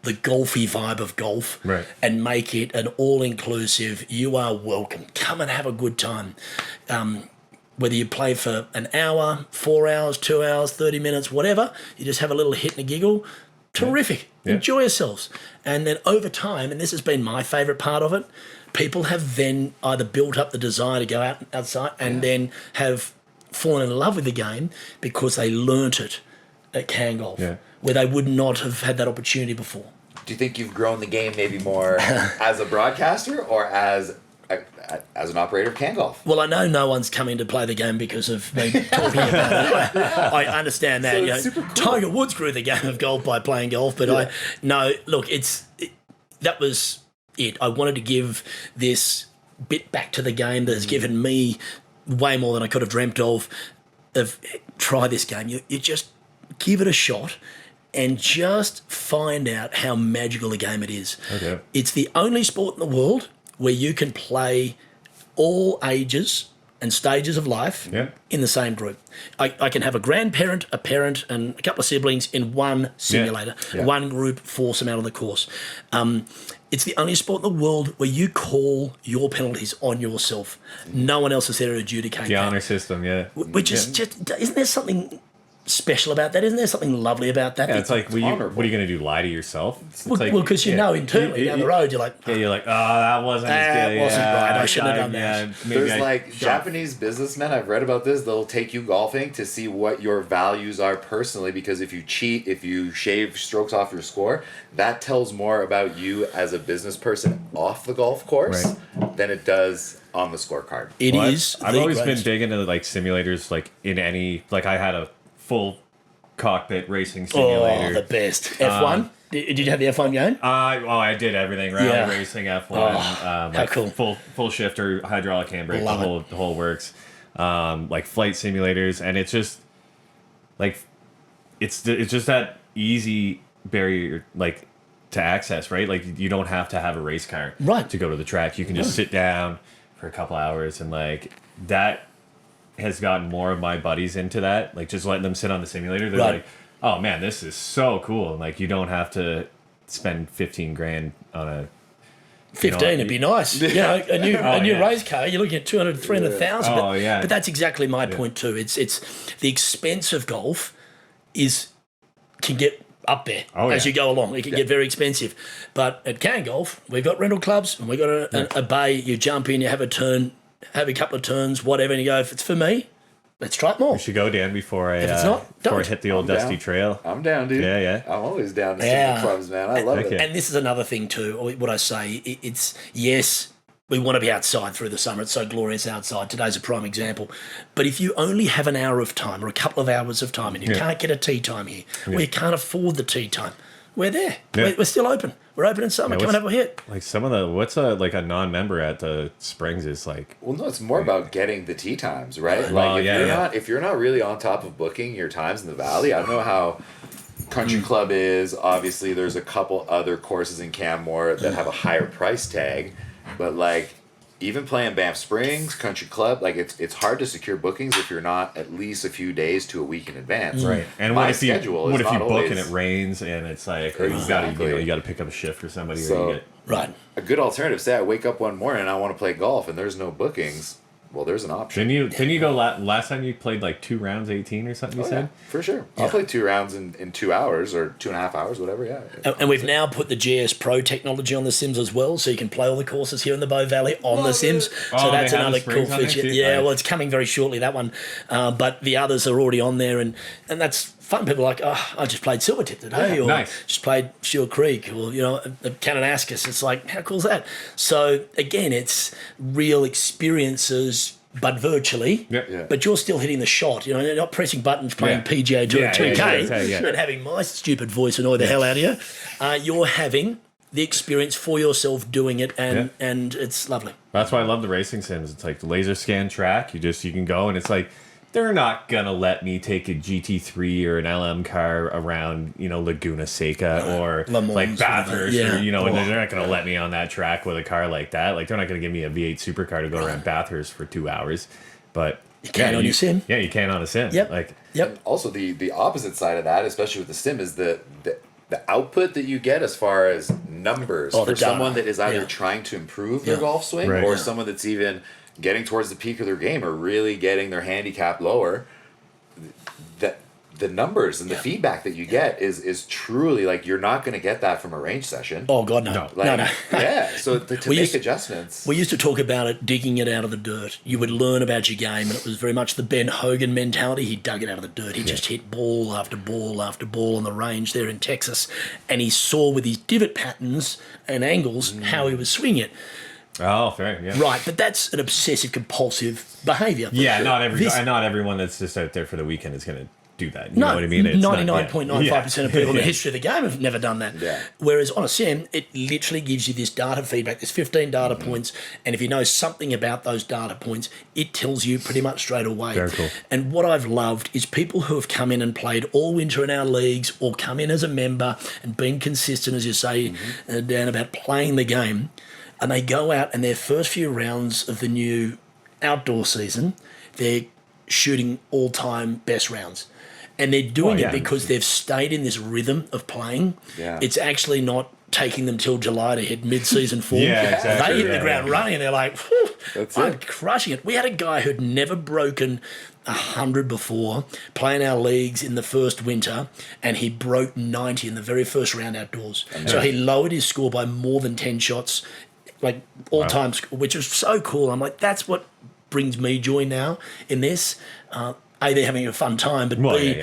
the golfy vibe of golf, Right. and make it an all-inclusive, you are welcome, come and have a good time. Whether you play for an hour, 4 hours, 2 hours, 30 minutes, whatever, you just have a little hit and a giggle. terrific. Yeah. Enjoy yourselves. And then over time, and this has been my favourite part of it, people have then either built up the desire to go outside and then have fallen in love with the game because they learnt it at CanGOLF, where they would not have had that opportunity before. Do you think you've grown the game maybe more as a broadcaster or as an operator of CanGOLF? Well, I know no one's coming to play the game because of me talking about it. I understand that. So you know, it's super cool. Tiger Woods grew the game of golf by playing golf, but that was it. I wanted to give this bit back to the game that has given me way more than I could have dreamt of try this game. You just give it a shot and just find out how magical a game it is. Okay. It's the only sport in the world where you can play all ages and stages of life in the same group. I can have a grandparent, a parent, and a couple of siblings in one simulator, one group, force them out on the course. It's the only sport in the world where you call your penalties on yourself. No one else is there to adjudicate The that. honor system, Which is just, isn't there something special about that? Isn't there something lovely about that? Yeah, it's like, what are you going to do, lie to yourself? It's Well, because you know internally down the road, you're like, oh, that wasn't as good. That wasn't right. I shouldn't have done that. There's Japanese businessmen, I've read about this, they'll take you golfing to see what your values are personally, because if you cheat, if you shave strokes off your score, that tells more about you as a business person off the golf course than it does on the scorecard. I've always been big into like simulators, like in any, like I had a full cockpit racing simulator. Oh, the best. F1? Did you have the F1 game? I did everything. Rally racing, F1. How like cool. Full shifter, hydraulic handbrake, Love the whole works. Like flight simulators, and it's just like it's just that easy barrier like to access, right? Like you don't have to have a race car to go to the track. You can just sit down for a couple hours, and like that has gotten more of my buddies into that, like just letting them sit on the simulator. They're like, oh man, this is so cool. And like you don't have to spend 15 grand on a 15, it'd be nice. You know, a new race car, you're looking at 200, 300,000. But that's exactly my point too. It's the expense of golf can get up there as you go along. It can get very expensive. But at CanGOLF, we've got rental clubs and we've got a bay. You jump in, you have a turn, have a couple of turns, whatever, and you go, if it's for me, let's try it more. We should go, Dan, before I hit the old dusty trail. I'm down, dude. Yeah. I'm always down to stick to clubs, man. I love it. And this is another thing too, what I say, it's, yes, we want to be outside through the summer. It's so glorious outside. Today's a prime example. But if you only have an hour of time or a couple of hours of time and you can't get a tee time here, or you can't afford the tee time, we're there. We're still open. We're open in summer. Come and have a hit. Like some of the, what's like a non-member at the Springs is like. Well, no, it's more about getting the tee times, right? Well, like if you're not really on top of booking your times in the Valley, I don't know how Country Club is. Obviously, there's a couple other courses in Canmore that have a higher price tag, but like even playing Banff Springs, Country Club, like it's hard to secure bookings if you're not at least a few days to a week in advance. Right. And what if you book and it rains and it's like, or you got to pick up a shift for somebody, or you get a good alternative. Say I wake up one morning and I want to play golf and there's no bookings. Well, there's an option. Didn't you go last time you played like 2 rounds 18 or something? You said for sure. I'll play 2 rounds in 2 hours or 2.5 hours, whatever. Yeah. And we've now put the GS Pro technology on the Sims as well, so you can play all the courses here in the Bow Valley on the Sims. So that's another cool feature. Yeah, well, it's coming very shortly, that one. But the others are already on there, and that's fun. People are like, I just played Silvertip today, or just played Shield Creek, or Kananaskis. It's like, how cool is that? So again, it's real experiences, but virtually. But you're still hitting the shot. You're not pressing buttons playing PGA Tour 2K and having my stupid voice annoy the hell out of you. You're having the experience for yourself doing it, and it's lovely. That's why I love the racing sims. It's like the laser scan track. You can go, and it's like, they're not gonna let me take a GT3 or an LM car around, Laguna Seca or like Bathurst, or and they're not gonna let me on that track with a car like that. Like they're not gonna give me a V8 supercar to go around Bathurst for 2 hours, but you can on your sim. Yeah, you can on a sim. Yep. And also the opposite side of that, especially with the sim, is the output that you get as far as numbers for someone that is either trying to improve their golf swing or someone that's even getting towards the peak of their game or really getting their handicap lower. That the numbers and the feedback that you get is truly like you're not going to get that from a range session. Oh God, no. Like, no. Yeah, so to make adjustments. We used to talk about it, digging it out of the dirt. You would learn about your game, and it was very much the Ben Hogan mentality. He dug it out of the dirt. He just hit ball after ball after ball on the range there in Texas, and he saw with his divot patterns and angles how he was swinging it. Oh, fair, yeah. Right, but that's an obsessive compulsive behaviour. Yeah, not everyone that's just out there for the weekend is going to do that. You know what I mean? It's 99.95% of people in the history of the game have never done that. Yeah. Whereas on a sim, it literally gives you this data feedback. There's 15 data points, and if you know something about those data points, it tells you pretty much straight away. Very cool. And what I've loved is people who have come in and played all winter in our leagues or come in as a member and been consistent, as you say, Dan, about playing the game, and they go out and their first few rounds of the new outdoor season, they're shooting all-time best rounds. And they're doing it because they've stayed in this rhythm of playing. Yeah. It's actually not taking them till July to hit mid-season form. Exactly. They hit the ground running and they're like, I'm crushing it. We had a guy who'd never broken 100 before, playing our leagues in the first winter, and he broke 90 in the very first round outdoors. So he lowered his score by more than 10 shots, like all-time score, which was so cool. I'm like, that's what brings me joy now in this. A, they're having a fun time, but B,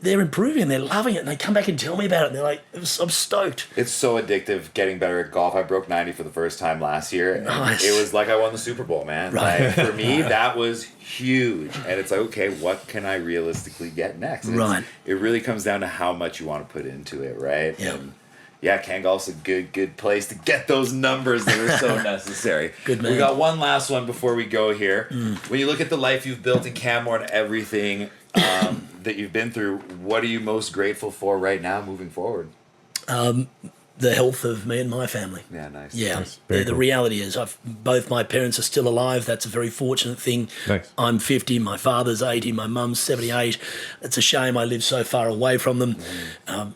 they're improving and they're loving it, and they come back and tell me about it, and they're like, I'm stoked. It's so addictive getting better at golf. I broke 90 for the first time last year. And Nice. it was like I won the Super Bowl, man. Right. Like, for me, that was huge. And it's like, okay, what can I realistically get next? And Right. It really comes down to how much you want to put into it, right? Yeah. And yeah, CanGOLF's a good place to get those numbers that are so necessary. Good man. We got one last one before we go here. When you look at the life you've built in Canmore and everything that you've been through, what are you most grateful for right now moving forward? The health of me and my family. Yeah, nice. Yeah, Nice. Very the cool. reality is both my parents are still alive. That's a very fortunate thing. Nice. I'm 50, my father's 80, my mum's 78. It's a shame I live so far away from them.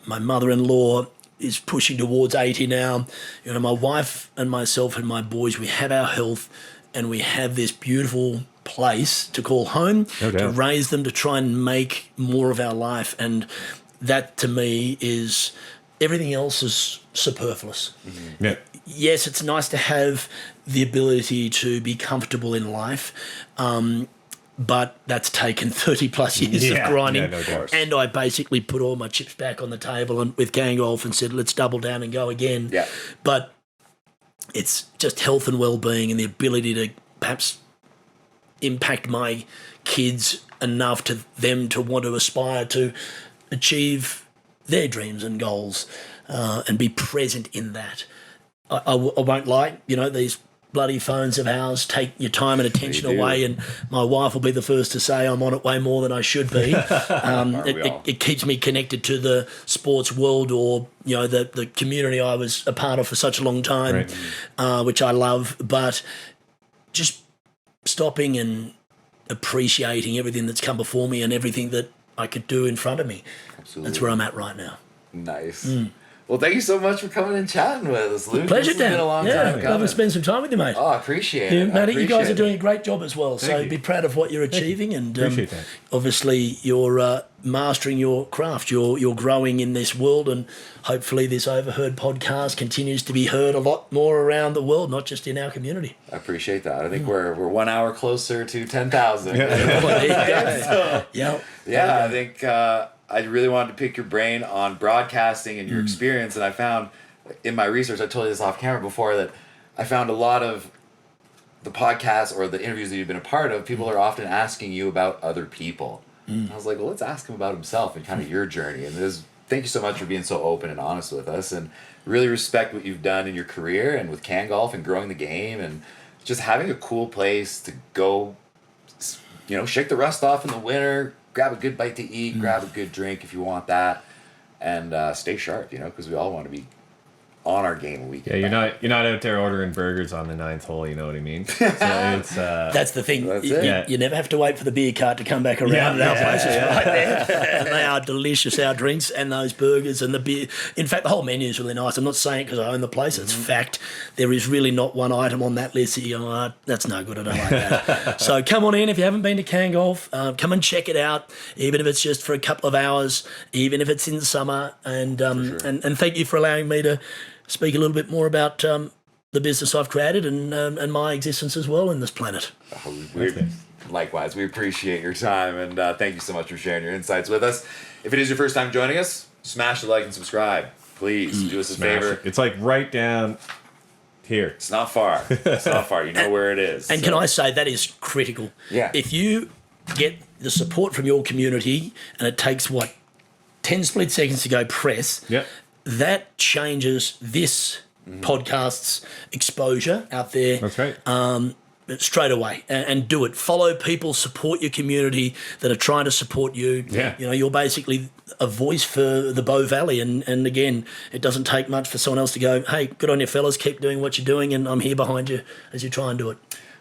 My mother-in-law is pushing towards 80 now. You know, my wife and myself and my boys, we have our health, and we have this beautiful place to call home, No doubt. to raise them, to try and make more of our life. And that to me is, everything else is superfluous. Yeah. Yes, it's nice to have the ability to be comfortable in life, but that's taken 30 plus years of grinding. Yeah, no doubt. And I basically put all my chips back on the table and with CanGOLF and said, let's double down and go again. Yeah. But it's just health and well-being and the ability to perhaps impact my kids enough to them to want to aspire to achieve their dreams and goals and be present in that. I won't lie, you know, these bloody phones of ours take your time and attention They do. away, and my wife will be the first to say I'm on it way more than I should be. It keeps me connected to the sports world, or you know, the community I was a part of for such a long time, which I love. But just stopping and appreciating everything that's come before me and everything that I could do in front of me. Absolutely. That's where I'm at right now. Nice. Well, thank you so much for coming and chatting with us, Luke. Pleasure, This has Dan. been a long Yeah, time love to spend some time with you, mate. Oh, I appreciate Yeah, it. Matty, you guys are appreciate doing a great job as well. So Thank you. be proud of what you're achieving, and Appreciate that. obviously you're mastering your craft. You're growing in this world, and hopefully this Overheard podcast continues to be heard a lot more around the world, not just in our community. I appreciate that. I think we're 1 hour closer to 10,000. Well, there you go. So, Yeah. yeah, I think I really wanted to pick your brain on broadcasting and your experience, and I found in my research, I told you this off camera before, that I found a lot of the podcasts or the interviews that you've been a part of, people are often asking you about other people. And I was like, well, let's ask him about himself and kind of your journey. And thank you so much for being so open and honest with us, and really respect what you've done in your career and with CanGOLF and growing the game and just having a cool place to go, you know, shake the rust off in the winter, grab a good bite to eat, grab a good drink if you want that, and stay sharp, you know, because we all want to be on our game week. Yeah, you're not out there ordering burgers on the 9th hole. You know what I mean? So it's That's the thing. That's You, it. you never have to wait for the beer cart to come back around at our places right there. And they are delicious, our drinks and those burgers and the beer. In fact, the whole menu is really nice. I'm not saying it because I own the place. It's fact. There is really not one item on that list that you go, oh, that's no good. I don't like that. So come on in if you haven't been to CanGOLF. Come and check it out, even if it's just for a couple of hours, even if it's in summer. And thank you for allowing me to speak a little bit more about the business I've created and my existence as well in this planet. Likewise, we appreciate your time, and thank you so much for sharing your insights with us. If it is your first time joining us, smash the like and subscribe. Please do us a favor. It's like right down here. It's not far. It's not far. You know where it is. And can I say that is critical? Yeah. If you get the support from your community and it takes, 10 split seconds to go press, Yep. that changes this podcast's exposure out there. That's right. Straight away, and do it. Follow people, support your community that are trying to support you. Yeah. You know, you're basically a voice for the Bow Valley, and again, it doesn't take much for someone else to go, hey, good on you fellas, keep doing what you're doing, and I'm here behind you as you try and do it.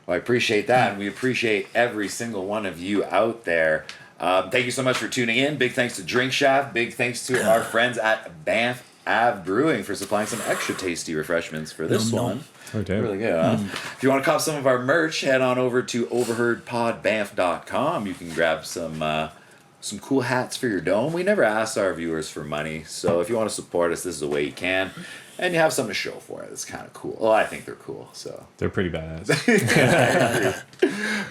Well, I appreciate that, and we appreciate every single one of you out there. Thank you so much for tuning in. Big thanks to Drink Shaft. Big thanks to our friends at Banff Ave Brewing for supplying some extra tasty refreshments for this one. Oh, damn. Really good, huh? If you want to cop some of our merch, head on over to overheardpodbanff.com. You can grab some cool hats for your dome. We never ask our viewers for money, so if you want to support us, this is the way you can. And you have something to show for it. It's kind of cool. Well, I think they're cool, so. They're pretty badass.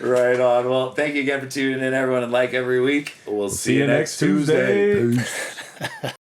Right on. Well, thank you again for tuning in, everyone, and like every week. We'll see you next Tuesday. Peace.